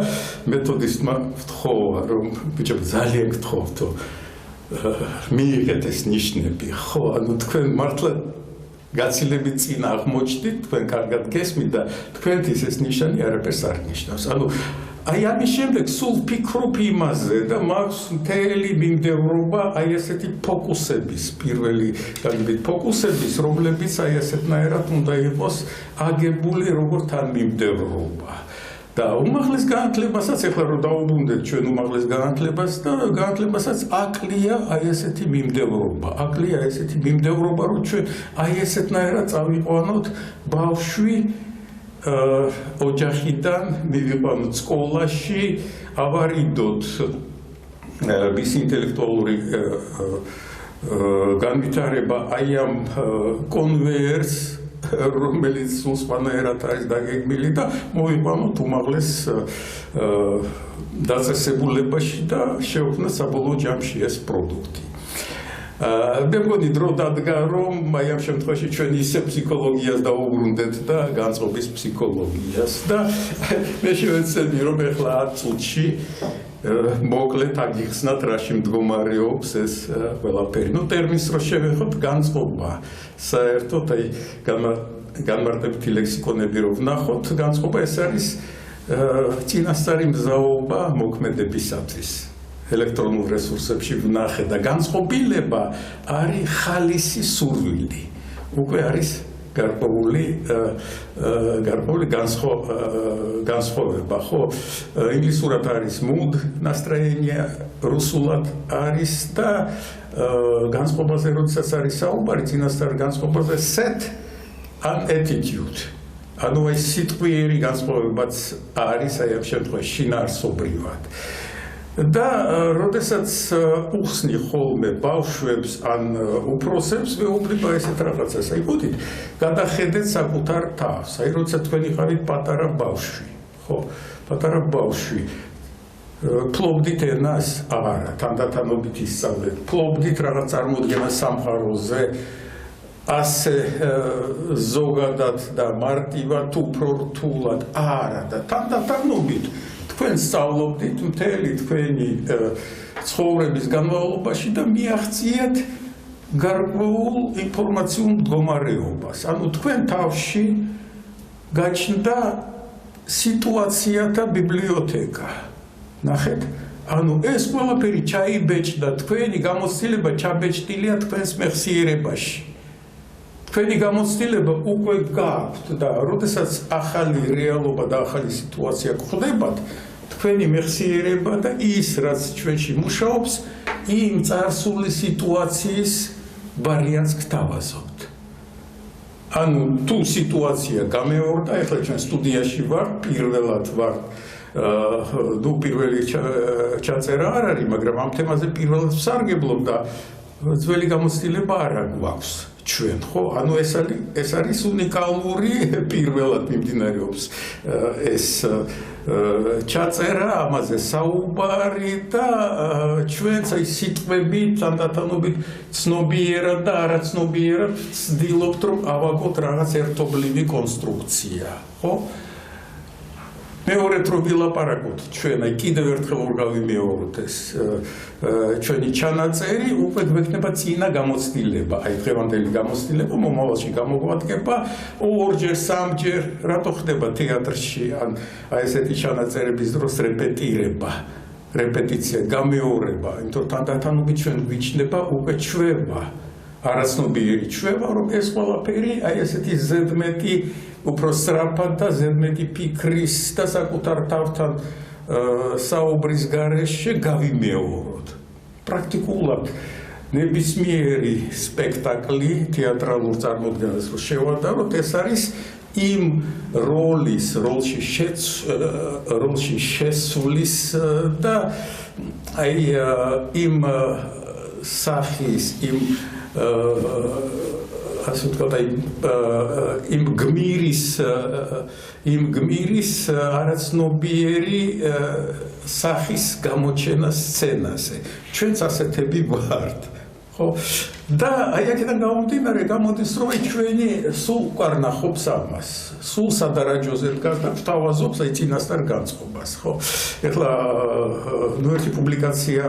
მეთოდისტმა ვთხოვა, რომ ბიჭებო ძალიან გთხოვთო მიიღეთ ეს ნიშნები, ხო, ანუ თქვენ მართლა გაცილებით წინ აღმოჩნდით, თქვენ კარგად გესმით და თქვენთვის ეს ნიშანი არაფერს არ ნიშნავს. ანუ აი ამის შემდეგ სულ ფიქრობ იმაზე და მაქვს მთელი მიმდევრობა აი ესეთი ფოკუსების, პირველი განვით ფოკუსების, რომლებიც აი ესეთნაირად უნდა იყოს აგებული როგორც ამ მიმდევრობა. და უმაღლეს განათლებასაც ეხლა რომ დაუბრუნდეთ ჩვენ უმაღლეს განათლებას და განათლებასაც აკლია აი ესეთი მიმდევრობა. აკლია ესეთი მიმდევრობა, რომ ჩვენ აი ესეთნაირად წავიყვანოთ ბავშვი ოჯახიდან მივიყვანოთ სკოლაში, ავარიდოთ მის ინტელექტუალური განვითარება აი ამ კონვეიერს, რომელიც სულ სხვანაირად არის დაგეგმილი და მოვიყვანოთ უმაღლეს დაწესებულებაში და შევქმნათ საბოლოო ჯამში ეს პროდუქტი. მე მგონი დრო დადგა, რომ აი ამ შემთხვევაში ჩვენ ისე ფსიქოლოგიას დაუბრუნდეთ და განწყობის ფსიქოლოგიას და მე შევეცდები, რომ ეხლა 10 წუთში მოკლედ აგიხსნათ რაში მდგომარეობს ეს ყველაფერი. ტერმინს რო შევეხოთ განწყობა, საერთოდ აი განმარტებითი ლექსიკონები რო ვნახოთ, განწყობა ეს არის წინასწარი მზაობა მოქმედებისათვის. ელექტრონულ რესურსებში ვნახე და განწყობილება არის ხალისი სურვილი. უკვე არის გარკვეული განსხვავება, ხო? ინგლისურად არის mood, настроение, რუსულად არის და განწყობაზე როდესაც არის საუბარი, წინასწარ განწყობაზე set an attitude. ანუ ეს სიტყვიერი განწყობებაც არის აი ამ შემთხვევაში შინაარსობრივად. და როდესაც უხსნი ხოლმე ბავშვებს ან უფროსებს მეუბნება ესეთ რაღაცას, აი მოდით გადახედეთ საკუთარ თავს, აი როცა თქვენ იყავით პატარა ბავშვი, ხო, პატარა ბავშვი, ფლობდით ენას? არა, თანდათანობით ისწავლეთ, ფლობდით რაღაც წარმოდგენას სამყაროზე, ასე ზოგადად და მარტივად უფრო რთულად? არა, და თანდათანობით თქვენ სწავლობდით მთელი თქვენი ცხოვრების განმავლობაში და მიაღწიეთ გარკვეულ ინფორმაციულ მდგომარეობას. ანუ თქვენ თავში გაჩნდა სიტუაციათა ბიბლიოთეკა. ნახეთ? ანუ ეს ყველაფერი ჩაიბეჭდა, თქვენი გამოცდილება ჩაბეჭდილია თქვენს მეხსიერებაში. თქვენი გამოცდილება უკვე გაქვთ და როდესაც ახალი რეალობა და ახალი სიტუაცია გხვდებათ, თქვენი მეხსიერება და ის, რაც ჩვენში მუშაობს, იმ წარსული სიტუაციის ვარიანტს გთავაზობთ. ანუ თუ სიტუაცია გამეორდა, ეხლა ჩვენ სტუდიაში ვართ, პირველად ვართ, პირველი ჩაწერა არ არის, მაგრამ ამ თემაზე პირველად ვსარგებლობ და ძველი გამოცდილება არ გვაქვს. ჩვენ, ხო? ანუ ეს არის უნიკალური, პირველად მიმდინარეობს ეს ჩაწერა, ამაზე საუბარი და ჩვენც აი სიტყვები თანდათანობით ცნობიერად და არაცნობიერად ვცდილობთ, რომ ავაგოთ რაღაც ერთობლივი კონსტრუქცია, ხო? მეორედ რო ვილაპარაკოთ ჩვენ, აი კიდევ ერთხელ ვერ გავიმეოროთ ეს ჩვენი ჩანაწერი, უკვე გვექნება წინა გამოცდილება, აი დღევანდელი გამოცდილება მომავალში გამოგვადგება ორჯერ, სამჯერ, რატო ხდება თეატრში ან აი ესეთი ჩანაწერების დროს რეპეტირება, რეპეტიცია, გამეორება, იმიტომ თანდათანობით ჩვენ გვიჩნდება უკვე ჩვევა, არაცნობიერი ჩვევა, რომ ეს ყველაფერი აი ესეთი ზედმეტი უფრო სწრაფად და ზედმეტი ფიქრის და საკუთარ თავთან საუბრის გარეშე გავიმეოროთ. პრაქტიკულად ნებისმიერი სპექტაკლი თეატრალურ წარმოდგენას რო შევადაროთ, ეს არის იმ როლში შესვლის და აი იმ სახის ასე ვთქვათ, იმ გმირის არაცნობიერი სახის გამოჩენა სცენაზე. ჩვენც ასეთები ვართ. ხო? და აი აქედან გამომდინარე გამოდის, რომ ჩვენი სულ უკარ ნახობს ამას. სულ სადარაჯოზე დგას და გვთავაზობს აი წინასწარ განწყობას, ხო? ეხლა ერთი პუბლიკაცია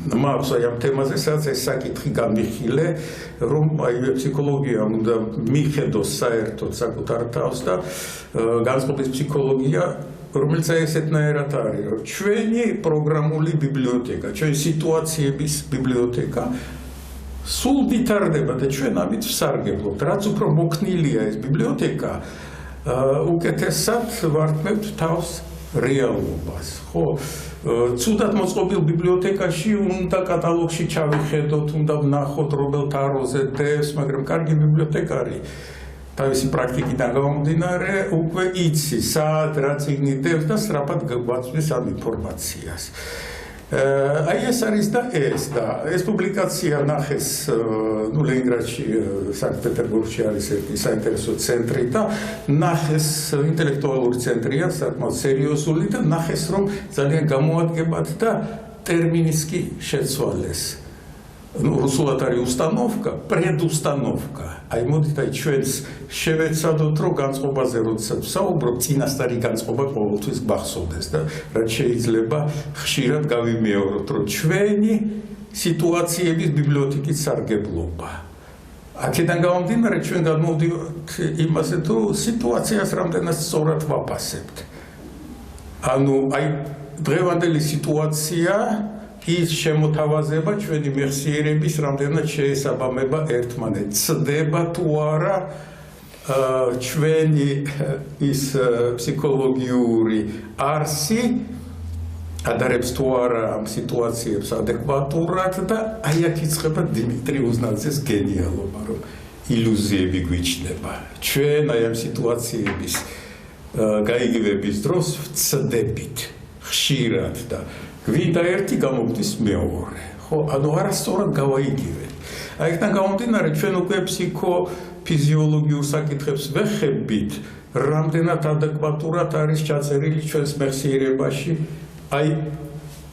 მაქვს აი ამ თემაზე, სადაც ეს საკითხი გამიხილე, რომ აი ფსიქოლოგია უნდა მიხედოს საერთოდ საკუთარ თავს და განწყობის ფსიქოლოგია, რომელიც აი ესეთნაირად არის, რომ ჩვენი პროგრამული ბიბლიოთეკა, ჩვენი სიტუაციების ბიბლიოთეკა სულ ვითარდება და ჩვენ ამით ვსარგებლობთ. რაც უფრო მოქნილია ეს ბიბლიოთეკა, უკეთესად ვართმევთ თავს რეალობას, ხო? ცუდად მოწყობილ ბიბლიოთეკაში უნდა კატალოგში ჩავიხედოთ, უნდა ვნახოთ რომელ თაროზე დევს, მაგრამ კარგი ბიბლიოთეკარი თავისი პრაქტიკიდან გამომდინარე უკვე იცის, სად რა წიგნი დევს და სწრაფად გვაწვდის ამ ინფორმაციას. აი ეს არის და ეს პუბლიკაცია ნახეს ლენინგრადში, სანქტ-პეტერბურგში არის ერთი საინტერესო ცენტრი და ნახეს ინტელექტუალური ცენტრია, საკმაოდ სერიოზული და ნახეს, რომ ძალიან გამოადგებად და ტერმინიც კი შეცვალეს. რუსულად არის უსტანოვკა, პრედუსტანოვკა. აი მოდით აი ჩვენს შევეცადოთ, რომ განწყობაზე როდესაც ვსაუბრობ, წინასწარი განწყობა ყოველთვის გვახსოვდეს და რაც შეიძლება ხშირად გავიმეოროთ, რომ ჩვენი სიტუაციების ბიბლიოთეკის სარგებლობა. აქედან გამომდინარე ჩვენ გადმოვდივართ იმაზე, თუ სიტუაციას რამდენად სწორად ვაფასებთ. ანუ აი დღევანდელი სიტუაცია ის შემოთავაზება ჩვენი მეხსიერების რამდენად შეესაბამება ერთმანეთს. ცდება თუ არა ჩვენი ის ფსიქოლოგიური არსი ადარებს თუ არა ამ სიტუაციებს ადეკვატურად და აი აქ იწყება დიმიტრი უზნაძეს გენიალობა, რომ ილუზიები გვიჩნდება. ჩვენ აი ამ სიტუაციების გაიგივების დროს ვცდებით ხშირად და გვინდა ერთი გამოვდის მეორე, ხო? ანუ არასწორად გავაიგივეთ. აი აქედან გამომდინარე ჩვენ უკვე ფსიქოფიზიოლოგიურ საკითხებს ვეხებით, რამდენად ადეკვატურად არის ჩაწერილი ჩვენს მეხსიერებაში აი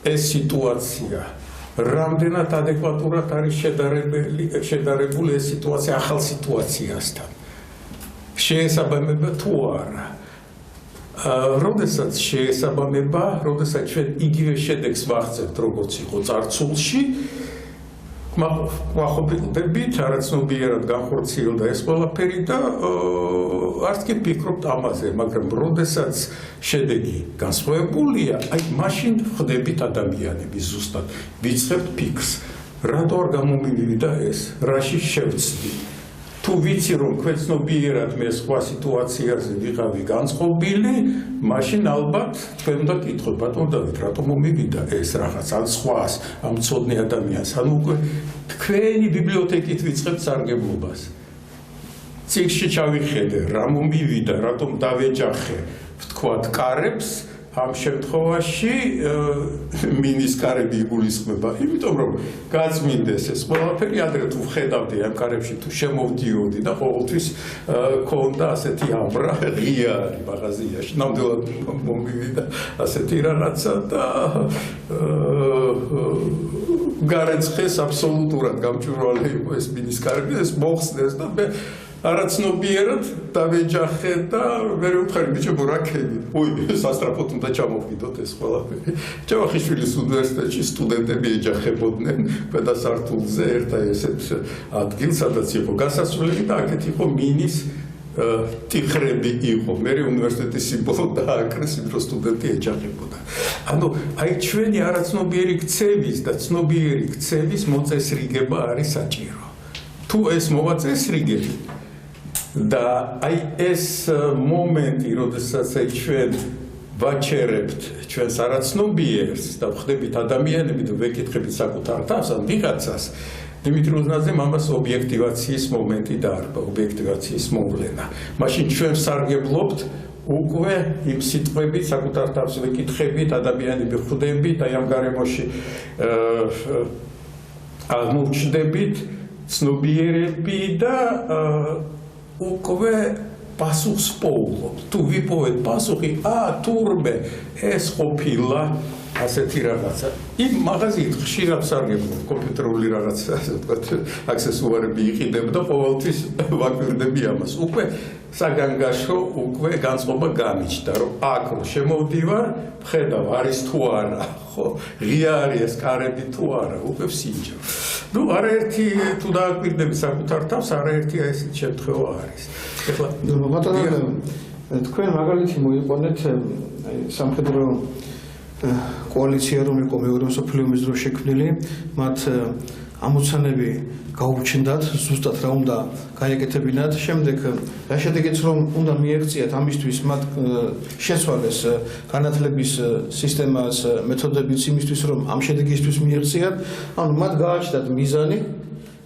ეს სიტუაცია, რამდენად ადეკვატურად არის შედარებული ეს სიტუაცია ახალ სიტუაციასთან. შეესაბამება თუ არა? როდესაც შეესაბამება, როდესაც ჩვენ იგივე შედეგს ვახცევთ, როგორც იყო წარსულში, ვახობილდებით, არაცნობიერად განხორციელდა ეს ყველაფერი და არც კი ვფიქრობთ ამაზე, მაგრამ როდესაც შედეგი განსხვავებულია, აი მაშინ ვხდებით ადამიანები ზუსტად, ვიწყებთ ფიქრს, რატო არ გამომივიდა ეს, რაში შევცდი. თუ ვიცი რომ ქვეცნობიერად მე სხვა სიტუაციაზე ვიყავი განწყობილი, მაშინ ალბათ თქვენ უნდა გითხოთ, ბატონო დავით, რატომ მომივიდა ეს რაღაც ან სხვას, ამ მცოდნე ადამიანს, ანუ უკვე თქვენი ბიბლიოთეკით ვიწყებთ სარგებლობას. წიგნში ჩავიხედე, რა მომივიდა, რატომ დავეჯახე, ვთქვათ კარებს, ამ შემთხვევაში მინის კარები იგულისხმება, იმიტომ რომ გაწმინდეს ეს ყველაფერი, ადრე თუ ვხედავდი ამ კარებში თუ შემოვდიოდი და ყოველთვის ქონდა ასეთი აბრა ღიარი მაღაზიაში, ნამდვილად მომივიდა ასეთი რაღაცა და გარეცხეს აბსოლუტურად გამჭვირვალე იყო ეს მინის კარები, ეს მოხსნეს და მე არაცნობიერად დავეჯახე და მე ვუთხარი ბიჭებო რა ქენი. უი, სასტრაფოდ უნდა ჩამოვიდოთ ეს ყველაფერი. ჯავახიშვილის უნივერსიტეტში სტუდენტები ეჯახებოდნენ ქვედა სართულზე ერთ ესეთ ადგილს, სადაც იყო გასასვლელი და აქეთ იყო მინის ტიხრები იყო. მე უნივერსიტეტის სიმბოლო დააკრეს, იმ დროს სტუდენტი ეჯახებოდა. ანუ აი ჩვენი არაცნობიერი ქცევის და ცნობიერი ქცევის მოწესრიგება არის საჭირო. თუ ეს მოვაწესრიგებთ და აი ეს მომენტი, როდესაც ჩვენ ვაჩერებთ ჩვენს არაცნობიერს და ვხდებით ადამიანები და ვეკითხებით საკუთარ თავს ან ვიღაცას, Dimitri Uznadzem ამას ობიექტივაციის მომენტი დაარქვა, ობიექტივაციის მოვლენა. მაშინ ჩვენ ვსარგებლობთ უკვე იმ სიტყვებით, საკუთარ თავს ვეკითხებით, ადამიანები ვხვდებით, აი ამ გარემოში აღმოჩნდებით ცნობიერები და უკვე პასუხს პოულობთ. თუ ვიპოვეთ პასუხი, თურმე ეს ყოფილა ასეთი რაღაცა. იმ მაღაზიით ხშირად ვსარგებლობ კომპიუტერული რაღაცა, ასე ვთქვათ, აქსესუარები იყიდებ და ყოველთვის ვაკვირდები ამას. უკვე საგანგაშო, უკვე განწყობა გამიჩნდა, რომ აქ შემოვდივარ, ვხედავ, არის თუ არა, ხო, ღია არის ეს კარები თუ არა, უკვე ვსინჯავ. ნუ არაერთი თუ დააკვირდები საკუთარ თავს, არაერთი ესეთ შემთხვევა არის. ეხლა ბატონო, თქვენ მაგალითი მოიყვანეთ სამხედრო კოალიცია, რომელიც მეორე მსოფლიო ომის დროს შექმნილი, მათ ამოცანები გაუჩნდათ, ზუსტად რა უნდა გაეკეთებინათ. შემდეგ რა შედეგიც რომ უნდა მიეღწიათ ამისთვის, მათ შეცვალეს განათლების სისტემას, მეთოდებიც იმისთვის, რომ ამ შედეგისთვის მიეღწიათ, ანუ მათ გააჩნდათ მიზანი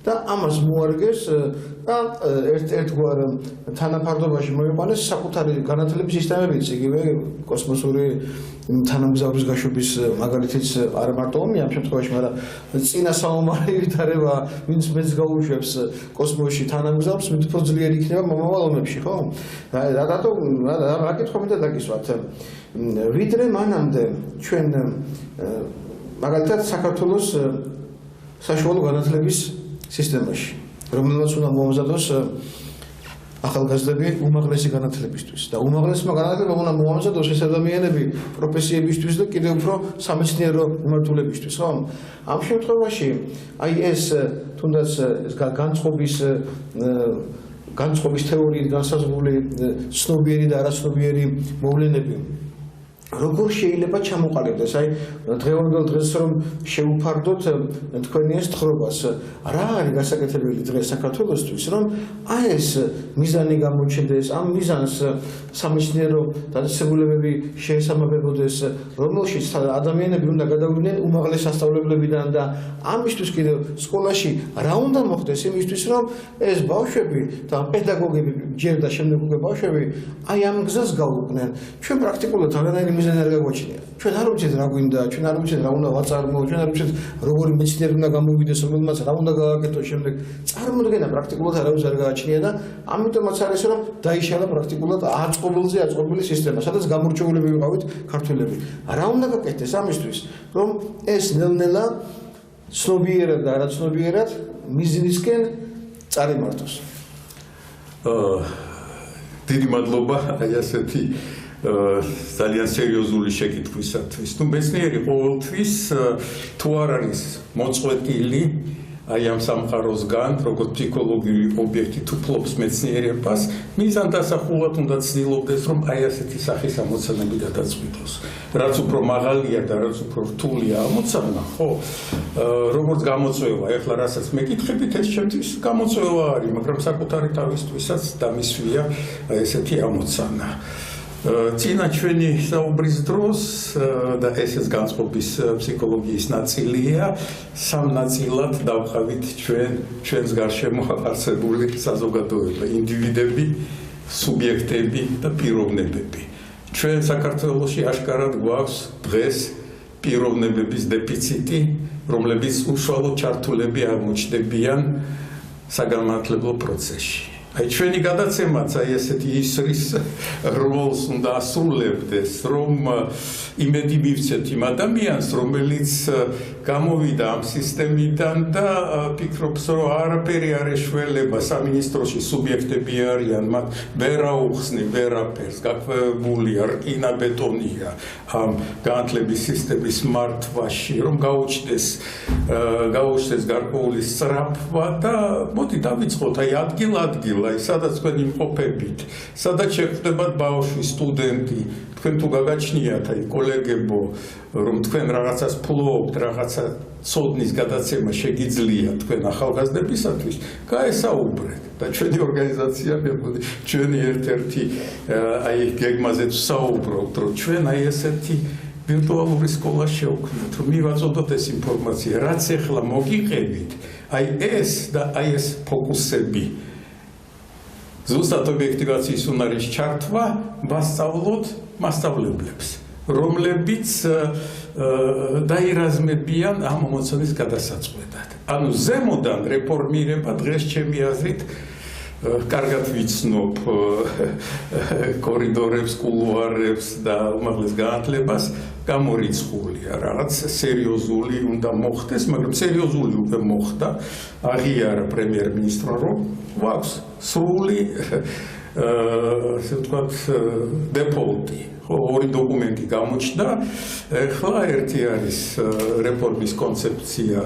და ამას მოარგეს და ერთ-ერთგვარ თანაფარდობაში მოიყვანეს საკუთარი განათლების სისტემებიც, იგივე კოსმოსური თანამგზავრის გაშვების მაგალითიც არ მარტო ომი ამ შემთხვევაში, მაგრამ წინა საომარი ვითარება, ვინც მეც გაუშვებს კოსმოსში თანამგზავრს, მით უფრო ძლიერი იქნება მომავალ ომებში, ხო? რა კითხვა მინდა დაგისვათ. ვიდრე მანამდე ჩვენ მაგალითად საქართველოს საშუალო განათლების სისტემაში, რომელსაც უნდა მოამზადოს ახალგაზრდები უმაღლესი განათლებისთვის და უმაღლესმა განათლებამ უნდა მოამზადოს ეს ადამიანები პროფესიებისთვის და კიდევ უფრო სამეცნიერო მიმართულებისთვის, ხო? ამ შემთხვევაში აი ეს თუნდაც განწყობის თეორიით განსაზღვრული ცნობიერი და არაცნობიერი მოვლენები როგორ შეიძლება ჩამოყალიბდეს? აი დღევანდელ დღეს რომ შევუფარდოთ თქვენი ეს თხრობას, რა არის გასაკეთებელი დღეს საქართველოსთვის, რომ აი ეს მიზანი გამოჩნდეს, ამ მიზანს სამეცნიერო დაწესებულებები შეესაბამებოდეს, რომელშიც ადამიანები უნდა გადავიდნენ უმაღლეს სასწავლებლებიდან და ამისთვის კიდევ სკოლაში რა უნდა მოხდეს იმისთვის, რომ ეს ბავშვები და პედაგოგები ჯერ და შემდეგ უკვე ბავშვები აი ამ გზას გაუყვნენ. ჩვენ პრაქტიკულად არანაირი მიზანი არ გაგვაჩნია. ჩვენ არ ვიცით რა გვინდა, ჩვენ არ ვიცით რა უნდა ვაწარმოოთ, ჩვენ არ ვიცით როგორი მეცნიერი უნდა გამოვიდეს, რომელმაც რა უნდა გააკეთოს შემდეგ. წარმოდგენა პრაქტიკულად არავის არ გააჩნია და ამიტომაც არის რომ დაიშალა პრაქტიკულად აწყობილი სისტემა, სადაც გამორჩეულები ვიყავით ქართველები. რა უნდა გაკეთდეს ამისთვის, რომ ეს ნელ-ნელა ცნობიერად და არაცნობიერად მიზნისკენ წარიმართოს. დიდი მადლობა აი ასეთი ძალიან სერიოზული შეკითხვისათვის. ნუ მეცნიერი ყოველთვის თუ არ არის მოწყვეტილი აი ამ სამყაროსგან, როგორც ფსიქოლოგიური ობიექტი თუ ფლობს მეცნიერებას, მიზანდასახულად უნდა ცდილობდეს, რომ აი ასეთი სახის ამოცანები გადაწყვიტოს. რაც უფრო მაღალია და რაც უფრო რთულია ამოცანა, ხო? როგორც გამოწვევა, ეხლა რასაც მეკითხებით, ეს ჩემთვის გამოწვევა არის, მაგრამ საკუთარი თავისთვისაც დამისვია ესეთი ამოცანა. წინა ჩვენი საუბრის დროს და ესეც განწყობის ფსიქოლოგიის ნაწილია, სამ ნაწილად დავყავით ჩვენს გარშემო არსებული საზოგადოება, ინდივიდები, სუბიექტები და პიროვნებები. ჩვენ საქართველოში აშკარად გვაქვს დღეს პიროვნებების დეფიციტი, რომლებიც უშუალო ჩართულები აღმოჩნდებიან საგანმანათლებლო პროცესში. აი ჩვენი გადაცემაც აი ესეთი ისრის როლს უნდა ასრულებდეს, რომ იმედი მივცეთ იმ ადამიანს, რომელიც გამოვიდა ამ სისტემიდან და ფიქრობს, რომ არაფერი არ ეშველება, სამინისტროში სუბიექტები არიან, მათ ვერ აუხსნი ვერაფერს, გაქვეყნებულია რკინა-ბეტონია ამ განათლების სისტემის მართვაში, რომ გაუჩნდეს გარკვეული სწრაფვა და მოდი დავიწყოთ აი ადგილ-ადგილ, აი სადაც თქვენ იმყოფებით, სადაც შეხვდებათ ბავშვი, სტუდენტი, თქვენ თუ გაგაჩნიათ აი კოლეგებო, რომ თქვენ რაღაცას ფლობთ, რაღაცა ცოდნის გადაცემა შეგიძლია თქვენ ახალგაზრდებისათვის, გაესაუბრეთ და ჩვენი ორგანიზაცია მეგონი ჩვენი ერთ-ერთი აი გეგმაზე ვსაუბრობთ, რომ ჩვენ აი ესეთი ვირტუალური სკოლა შევქმნათ, რომ მივაწოდოთ ეს ინფორმაცია, რაც ახლა მოგიყევით, აი ეს და აი ეს ფოკუსები. ზუსტად ობიექტივაციის უნარის ჩართვა ვასწავლოთ მასწავლებლებს, რომლებიც დაირაზმებიან ამ მომოცანის გადასაწყვეტად. ანუ ზემოდან რეფორმირება დღეს ჩემი აზრით კარგად ვიცნობ კორიდორებს, კულუარებს და უმაღლეს განათლებას გამორიცხულია, რაღაც სერიოზული უნდა მოხდეს, მაგრამ სერიოზული უკვე მოხდა, აღიარა პრემიერ-მინისტრმა, რომ გვაქვს სრული ასე ვთქვათ დეფოლტი, ორი დოკუმენტი გამოჩნდა, ახლა ერთი არის რეფორმის კონცეფცია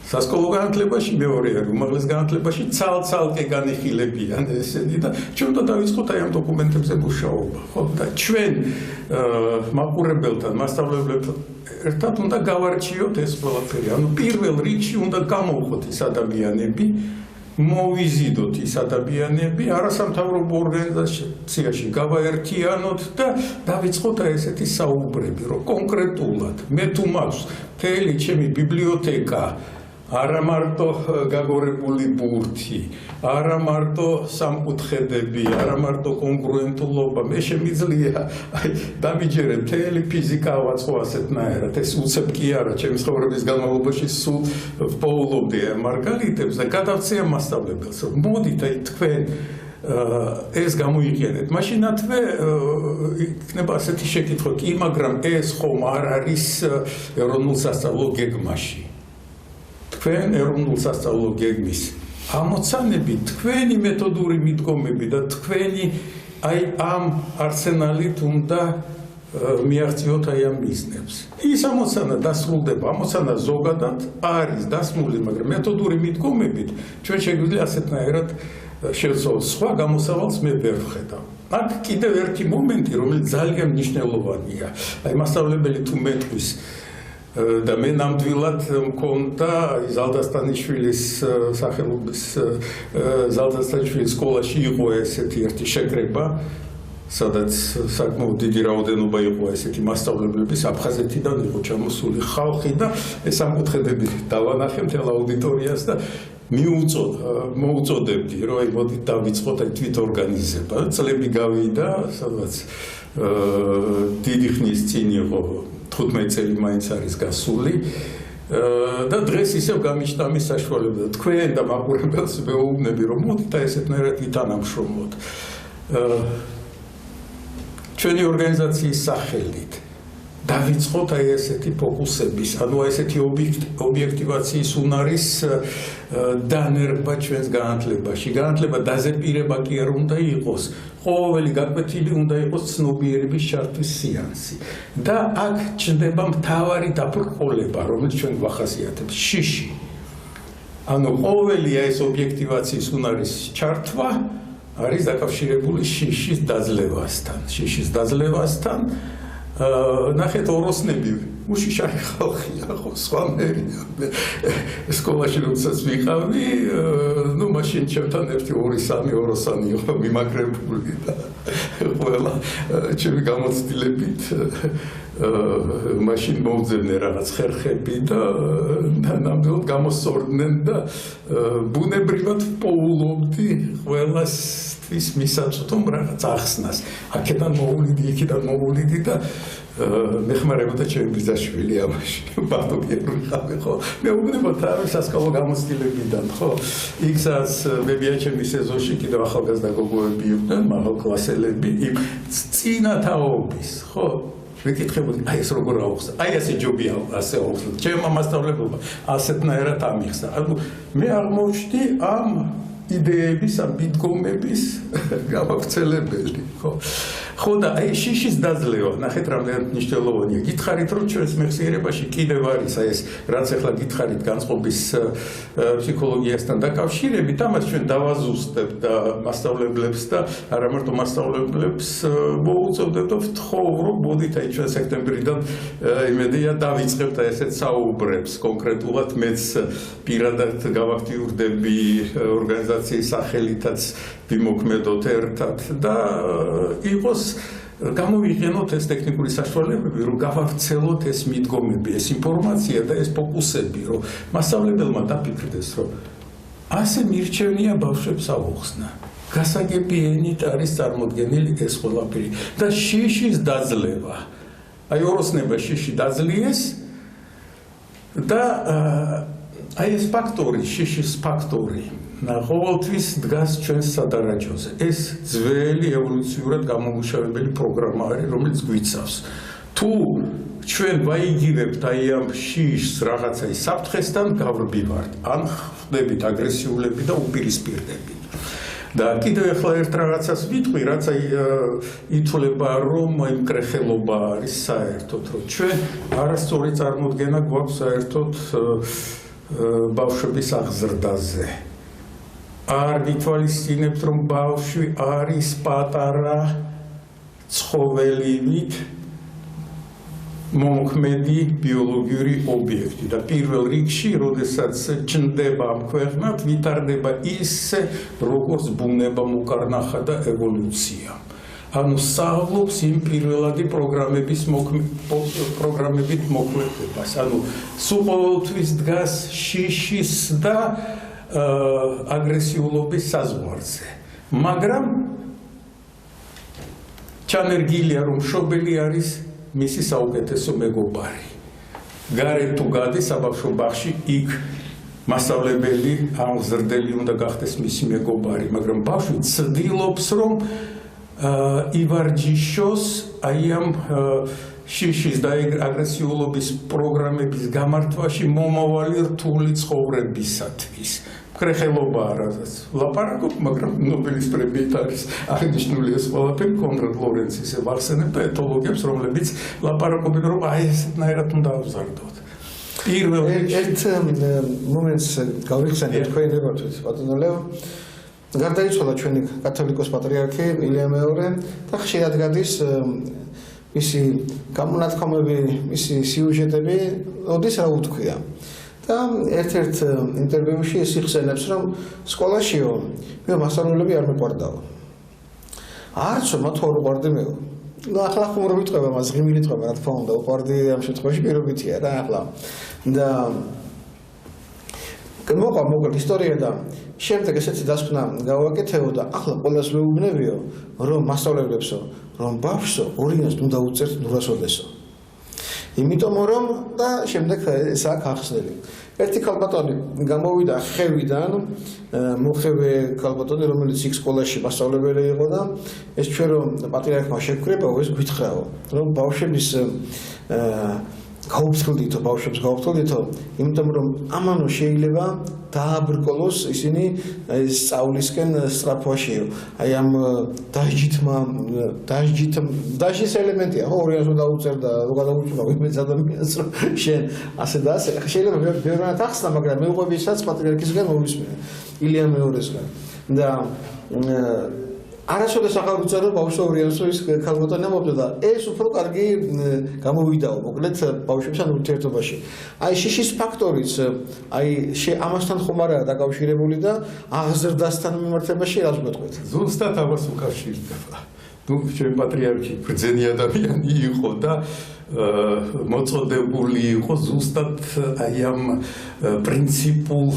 სასკოლო განათლებაში, მეორე არის უმაღლეს განათლებაში, ცალ-ცალკე განიხილებიან ესენი და ჩვენ უნდა დავიწყოთ აი ამ დოკუმენტებზე მუშაობა, ხო? და ჩვენ მაყურებელთან, მასწავლებლებთან ერთად უნდა გავარჩიოთ ეს ყველაფერი. ანუ პირველ რიგში უნდა გამოვხოთ ის ადამიანები, მოვიზიდოთ ის ადამიანები, არასამთავრობო ორგანიზაციაში გავაერთიანოთ და დავიწყოთ აი ესეთი საუბრები, რომ კონკრეტულად მე თუ მაქვს მთელი ჩემი ბიბლიოთეკა, არა მარტო გაგორებული ბურთი, არა მარტო სამკუთხედები, არა მარტო კონგრუენტულობა, მე შემიძლია აი დამიჯერე მთელი ფიზიკა ავაწყო ასეთნაირად, ეს უცებ კი არა, ჩემი ცხოვრების განმავლობაში სულ ვპოულობდი მარგალიტებს და გადავწია მასწავლებელს, რომ მოდით აი თქვენ ეს გამოიყენეთ. მაშინათვე იქნება ასეთი შეკითხვა, კი, მაგრამ ეს ხომ არ არის ეროვნულ სასწავლო გეგმაში. თქვენ ეროვნულ სასწავლო გეგმის ამოცანები, თქვენი მეთოდური მიდგომები და თქვენი აი ამ არსენალით უნდა მიაღწიოთ აი ამ მიზნებს. ის ამოცანა დასრულდება, ამოცანა ზოგადად არის დასმული, მაგრამ მეთოდური მიდგომებით ჩვენ შეგვიძლია ასეთნაირად შევცვალოთ. სხვა გამოსავალს მე ვერ ვხედავ. აქ კიდევ ერთი მომენტი, რომელიც ძალიან მნიშვნელოვანია. აი მასწავლებელი თუ მეტყვის და მე ნამდვილად მქონდა ზალდასტანიშვილის სახელობის ზალდასტანიშვილის სკოლაში იყო ესეთი ერთი შეკრება, სადაც საკმაოდ დიდი რაოდენობა იყო ესეთი მასწავლებლების აფხაზეთიდან იყო ჩამოსული ხალხი და ეს სამკუთხედები დავანახე მთელ აუდიტორიას და მოუწოდებდი, რომ აი მოდით დავიწყოთ აი თვითორგანიზება. წლები გავიდა, სადაც დიდი ხნის წინ იყო 15 წელი მაინც არის გასული და დღეს ისევ გამიჩნდა ამის საშუალება. თქვენ და მაყურებელს მეუბნები, რომ მოდით აი ესეთნაირად ვითანამშრომლოთ. ჩვენი ორგანიზაციის სახელით დავიწყოთ აი ესეთი ფოკუსების, ანუ აი ესეთი ობიექტივაციის უნარის დანერგვა ჩვენს განათლებაში. განათლება დაზეპირება კი არ უნდა იყოს, ყოველი გაკვეთილი უნდა იყოს ცნობიერების ჩართვის სეანსი. და აქ ჩნდება მთავარი დაბრკოლება, რომელიც ჩვენ გვახასიათებს, შიში. ანუ ყოველი ეს ობიექტივაციის უნარის ჩართვა არის დაკავშირებული შიშის დაძლევასთან. შიშის დაძლევასთან ნახეთ ოროსნები უშიშარი ხალხია, ხო, სხვანაირია. სკოლაში როდესაც ვიყავი, ნუ მაშინ ჩემთან ერთი 2-3 ოროსანი იყო მიმაგრებული და ყველა ჩემი გამოცდილებით მაშინ მოვძებნე რაღაც ხერხები და ნამდვილად გამოსწორდნენ და ბუნებრივად პოულობდი ყველასთვის მისაწვდომ რაღაც ახსნას. აქედან მოვულიდი, იქიდან მოვულიდი და მეხმარებოდა ჩემი ბიძაშვილი ამაში. ბატონი ვიყავი, ხო? მეუბნებოდა რა სასკოლო გამოცდილებიდან, ხო? იქაც ბებია ჩემი სეზონში კიდევ ახალგაზრდა გოგოები იყვნენ, მაღალ კლასელები, იმ წინა თაობის, ხო? ვიკითხებოდი, აი ეს როგორ აუხსნა, აი ასე ჯობია ასე აუხსნა, ჩემმა მასწავლებელმა ასეთნაირად ამიხსნა. ანუ მე აღმოჩნდი ამ იდეების, ამ მიდგომების გამავრცელებელი, ხო და აი შიშის დაძლევა, ნახეთ რამდენად მნიშვნელოვანია. გითხარით, რომ ჩვენს მეხსიერებაში კიდევ არის აი ეს, რაც ახლა გითხარით განწყობის ფსიქოლოგიასთან დაკავშირებით, ამას ჩვენ დავაზუსტებთ და მასწავლებლებს და არა მარტო მასწავლებლებს მოუწევდეთ და ვთხოვ, რომ მოდით აი ჩვენ სექტემბრიდან იმედია დავიწყებთ აი ესეთ საუბრებს კონკრეტულად მეც პირადად გავაქტიურდები ორგანიზაციის სახელითაც ვიმოქმედოთ ერთად და იყოს გამოვიყენოთ ეს ტექნიკური საშუალებები, რომ გავავრცელოთ ეს მიდგომები, ეს ინფორმაცია და ეს ფოკუსები, რომ მასწავლებელმა დაფიქრდეს, რომ ასე მირჩევნია ბავშვებს აუხსნა. გასაგები ენით არის წარმოდგენილი ეს ყველაფერი და შიშის დაძლევა. აი ოროსნება შიში დაძლიეს და აი ეს ფაქტორი, შიშის ფაქტორი ყოველთვის დგას ჩვენს სადარაჯოზე. ეს ძველი ევოლუციურად გამომუშავებელი პროგრამა არის, რომელიც გვიცავს. თუ ჩვენ ვაიგივებთ აი ამ შიშს რაღაცა საფრთხესთან გავრბივართ, ან ხდებით აგრესიულები და უპირისპირდებით. და კიდევ ახლა ერთ რაღაცას ვიტყვი, რაც აი ითვლება, რომ აი მკრეხელობა არის საერთოდ, რომ ჩვენ არასწორი წარმოდგენა გვაქვს საერთოდ ბავშვების აღზრდაზე. არ გითვალისწინებთ, რომ ბავშვი არის პატარა ცხოველივით მომქმედი ბიოლოგიური ობიექტი და პირველ რიგში, როდესაც ჩნდება ამ ქვეყნად, ვითარდება ისე, როგორც ბუნება მოკარნახა და ევოლუცია. ანუ სწავლობს იმ პირველადი პროგრამებით მოქმედებას. ანუ სულ ყოველთვის დგას შიშის და აგრესიულობის საზღვარზე. მაგრამ ჩანერგილია, რომ მშობელი არის მისი საუკეთესო მეგობარი. გარეთ თუ გადის საბავშვო ბაღში, იქ მასწავლებელი, აღმზრდელი უნდა გახდეს მისი მეგობარი, მაგრამ ბავშვი ცდილობს, რომ ივარჯიშოს აი ამ შიშის და აგრესიულობის პროგრამების გამართვაში მომავალი რთული ცხოვრებისათვის. მკრეხელობა არაზეც ლაპარაკობ, მაგრამ ნობელის პრემიით არის აღნიშნული ეს ყველაფერი კონრად ლორენცის ახსენებ და ეთოლოგებს, რომლებიც ლაპარაკობენ, რომ აი ესეთნაირად უნდა ავზარდოთ. პირველ ერთ მომენტს გავიხსენე თქვენებისთვის, ბატონო ლევ. გარდაიცვალა ჩვენი კათოლიკოს პატრიარქი ილია მეორე და ხშირად გადის მისი გამონათქვამები, მისი სიუჟეტები, ოდის რა უთქვია. და ერთ-ერთ ინტერვიუში ის იხსენებს, რომ სკოლაშიო მე მასწავლებლები არ მეყვარდაო. არცო მათ არ უყვარდი მეო. ну ახლა ხუმრობ იტყვება მას ღიმილი იტყვება რა თქმა უნდა უყვარდი ამ შემთხვევაში პირობითია რა ახლა და მოყვა მოკლედ ისტორია და შემდეგ ესეთი დასკვნა გავაკეთეო და ახლა ყველას ვეუბნებიო რომ მასწავლებლებსო რომ ბავშვსო ორიანს უნდა უწერთ ნურასოდესო იმიტომ რომ და შემდეგ ეს აქ ახსნელი ერთი ქალბატონი გამოვიდა ხევიდან მოხევე ქალბატონი რომელიც იქ სკოლაში მასწავლებელი იყო და ეს ჩვენ რომ პატრიარქმა შეგვქრებაო ეს გვითხრაო რომ ბავშვების გაუფრთხილდითო ბავშვებს გაუფრთხილდითო იმიტომ რომ ამანო შეიძლება დააბრკოლოს ისინი სწავლისკენ სწრაფვაშიო აი ამ დაჟის ელემენტია ხო ორიანს უნდა უწერდა რო გადაუჭრა იმეც ადამიანს რომ შენ ასე და ასე შეიძლება ბევრად ახსნა მაგრამ მე უყვებისაც პატრიარქისგან მოვისმენე ილია მეორესგან და არასოდეს ახალ უწერო ბავშვ ორიანსო ის ქალბატონი ამბობდა და ეს უფრო კარგი გამოვიდაო მოკლედ ბავშვებთან ურთიერთობაში აი შიშის ფაქტორიც აი ამასთან ხომ არაა დაკავშირებული და აღზრდასთან მიმართებაში რას გვეტყვით ზუსტად ამას უკავშირდება ну ჩვენ პატრიარქი ბრძენი ადამიანი იყო და მოწოდებული იყო ზუსტად აი ამ პრინციპულ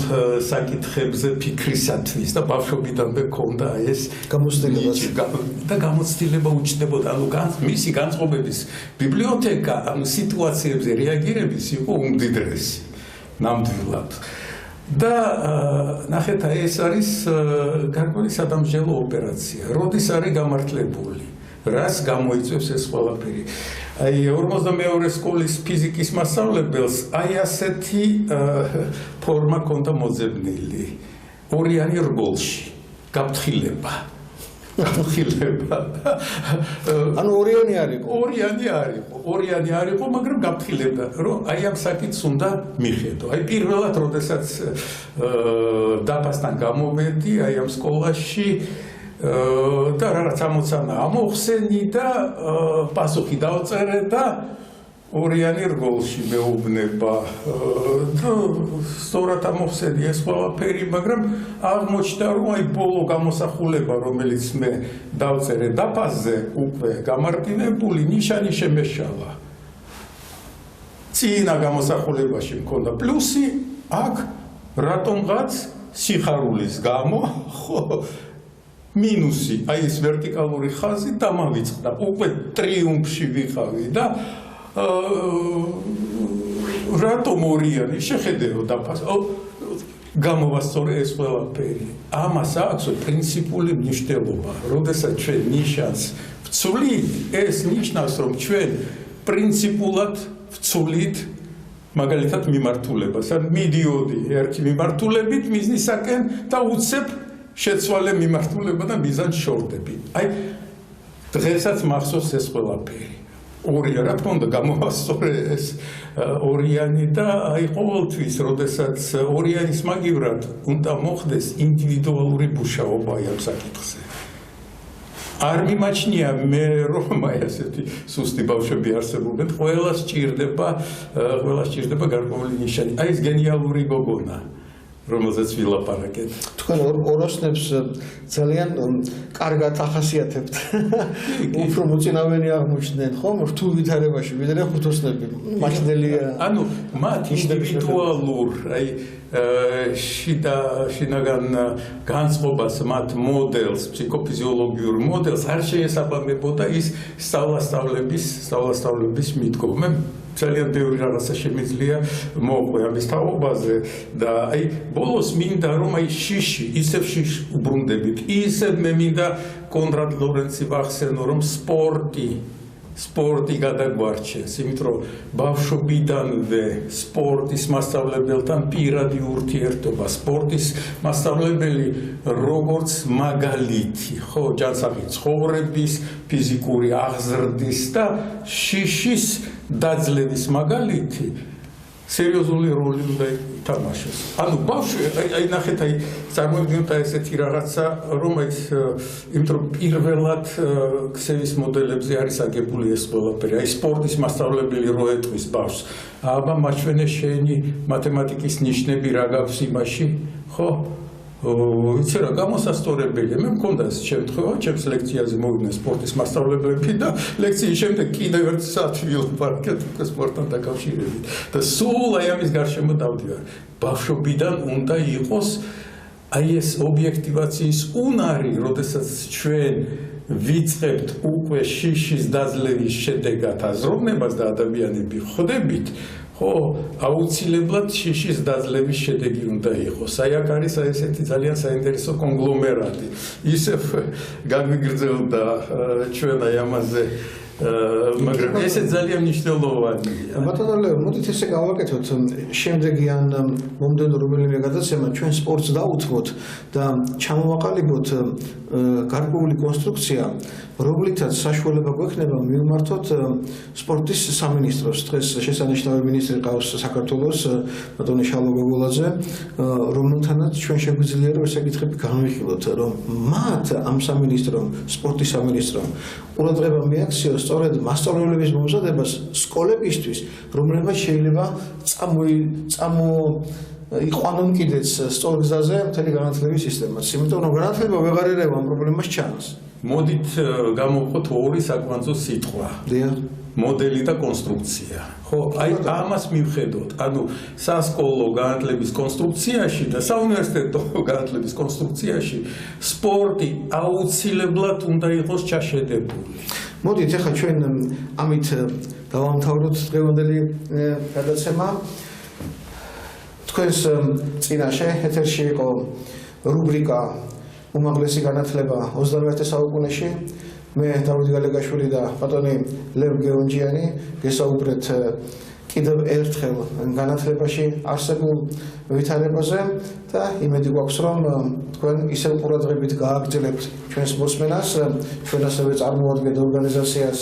საკითხებზე ფიქრისათვის და ბავშვობიდანვე ქონდა ეს გამოცდილება უჩნდებოდა ანუ მისი განწყობების ბიბლიოთეკა ანუ სიტუაციებზე რეაგირების იყო უმდიდრესი ნამდვილად და ნახეთ ეს არის გარკვეული სადამსჯელო ოპერაცია როდის არის გამართლებული რას გამოიწვევს ეს ყველაფერი აი 42 სკოლის ფიზიკის მასწავლებელს აი ასეთი ფორმა ჰქონდა მოძებნილი. ორიანი რგოლში გაფრთხილება. ანუ ორიანი არისო. ორიანი არისო, მაგრამ გაფრთხილება, რომ აი ამ საკითხს უნდა მიხედო. აი პირველად, როდესაც დაფასთან გამოვედი აი ამ სკოლაში და რაღაც ამოცანა ამოხსენი და პასუხი დავწერე და ორიანი რგოლში მეუბნება და სწორად ამოხსენი ეს ყველაფერი, მაგრამ აღმოჩნდა, რომ აი ბოლო გამოსახულება, რომელიც მე დავწერე დაფასზე, უკვე გამარტივებული ნიშანი შემეშალა. წინა გამოსახულებაში მქონდა პლუსი, აქ რატომღაც სიხარულის გამო, ხო მინუსი, აი ეს ვერტიკალური ხაზი დამავიწყდა, უკვე ტრიუმფში ვიყავი და რატომ ორიანი შეხედეო დაფასო გამოვასწორე ეს ყველაფერი. ამას აქვს პრინციპული მნიშვნელობა. როდესაც ჩვენ ნიშანს ვცვლით, ეს ნიშნავს, რომ ჩვენ პრინციპულად ვცვლით მაგალითად მიმართულებას. ან მიდიოდი ერთი მიმართულებით მიზნისაკენ და უცებ შეცვალე მიმართულება და მიზანს შორდები. აი დღესაც მახსოვს ეს ყველაფერი. რა თქმა უნდა გამოვასწორე ეს ორიანი და აი ყოველთვის, როდესაც ორიანის მაგივრად უნდა მოხდეს ინდივიდუალური მუშაობა ამ საკითხზე. არ მიმაჩნია მე რომ აი ასეთი სუსტი ბავშვები არსებობენ, ყველას სჭირდება გარკვეული ნიშანი. აი ეს გენიალური გოგონა, რომელზეც ვილაპარაკეთ. თქვენ ოროსნებს ძალიან კარგად ახასიათებთ. უფრო მოწინავენი აღმოჩნდნენ, ხო? რთულ ვითარებაში, ვიდრე ხუთოსნები. მაჩნდელია. ანუ მათ ინდივიდუალურ, აი შინაგან განწყობას, მათ მოდელს, ფსიქოფიზიოლოგიურ მოდელს არ შეესაბამებოდა ის სწავლასწავლების მიდგომა. ძალიან ბევრი რაღაცა შემიძლია მოყვე ამის თაობაზე და აი ბოლოს მინდა რომ აი შიში ისევ შიშ უბრუნდებით ისევ მე მინდა კონრად ლორენცი ვახსენო რომ სპორტი გადაგვარჩენს იმიტომ რომ ბავშვობიდანვე სპორტის მასწავლებელთან პირადი ურთიერთობა სპორტის მასწავლებელი როგორც მაგალითი ხო ჯანსაღი ცხოვრების ფიზიკური აღზრდის და შიშის დაძლევის მაგალითი სერიოზული როლი უნდა ითამაშოს. ანუ ბავშვი აი ნახეთ აი წარმოვიდგინოთ აი ესეთი რაღაცა რომელიც იმიტომ რომ პირველად ქსევის მოდელებზე არის აგებული ეს ყველაფერი. აი სპორტის მასწავლებელი რო ეტყვის ბავშვს, აბა მაჩვენე შენი მათემატიკის ნიშნები რა გაქვს იმაში, ხო? იცი რა გამოსასწორებელია. მე მქონდა ეს შემთხვევა, ჩემს ლექციაზე მოვიდნენ სპორტის მასწავლებლები და ლექციის შემდეგ კიდევ ერთ საათი ვილაპარაკეთ სპორტთან დაკავშირებით. და სულ აი ამის გარშემო დავდივარ. ბავშვობიდან უნდა იყოს აი ეს ობიექტივაციის უნარი, როდესაც ჩვენ ვიწყებთ უკვე შიშის დაძლევის შედეგად აზროვნებას და ადამიანები ხვდებით, ხო, აუცილებლად შიშის დაძლევის შედეგი უნდა იყოს. აი აქ არის ესეთი ძალიან საინტერესო კონგლომერატი. ისევ გაგვიგრძელდა ჩვენ აი ამაზე მაგრამ ეს ძალიან მნიშვნელოვანია. ბატონო ლეო, მოდით ესე გავაკეთოთ შემდეგი ან მომდენო რომელიმე გადაცემა ჩვენ სპორტს დაუთმოთ და ჩამოვაყალიბოთ გარკვეული კონსტრუქცია, რომლითაც საშუალება გვექნება მივმართოთ სპორტის სამინისტროს. დღეს შესანიშნავი მინისტრი ყავს საქართველოს, ბატონი შალვა გოგოლაძე, რომელთანაც ჩვენ შეგვიძლია რომ ეს საკითხები განვიხილოთ, რომ მათ ამ სამინისტრომ, სპორტის სამინისტრომ ყურადღება მიაქციოს სწორედ მასწავლებლების მომზადებას სკოლებისთვის, რომლებიც შეიძლება იყვანონ კიდეც სწორ გზაზე მთელი განათლების სისტემას. იმიტომ რომ განათლება ვეღარ ერევა ამ პრობლემას ჩანს. მოდით გამოვხოთ ორი საკვანძო სიტყვა. დიახ. მოდელი და კონსტრუქცია. ხო, აი ამას მივხედოთ. ანუ სასკოლო განათლების კონსტრუქციაში და საუნივერსიტეტო განათლების კონსტრუქციაში სპორტი აუცილებლად უნდა იყოს ჩაშედებული. მოდით ახლა ჩვენ ამით დავამთავროთ დღევანდელი გადაცემა. თქვენს წინაშე ეთერში იყო რუბრიკა უმაღლესი განათლება 21 საუკუნეში. მე დავით გალეგაშვილი და ბატონი ლევ გეონჯიანი გესაუბრეთ კიდევ ერთხელ განათლებაში არსებულ ვითარებაზე და იმედი გვაქვს რომ თქვენ ისევ ყურადღებით გააგრძელებთ ჩვენს მოსმენას, ჩვენ ასევე წარმოადგენთ ორგანიზაციას,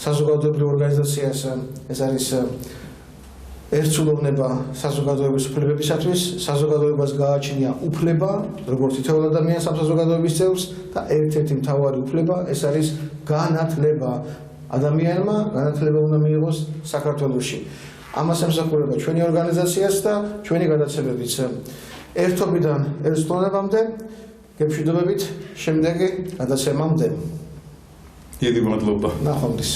საზოგადოებრივ ორგანიზაციას, ეს არის ერთსულოვნება საზოგადოების უფლებებისათვის, საზოგადოებას გააჩნია უფლება, როგორც თითოეულ ადამიანს ამ საზოგადოების წევრს და ერთ-ერთი მთავარი უფლება ეს არის განათლება. ადამიანმა განათლება უნდა მიიღოს საქართველოში. ამას ემსახურება ჩვენი ორგანიზაციაც და ჩვენი გადაცემებიც. ერთობიდან ერთწლოვანებამდე გემშვიდობებით შემდეგი გადაცემამდე. დიდი მადლობა. ნახვამდის.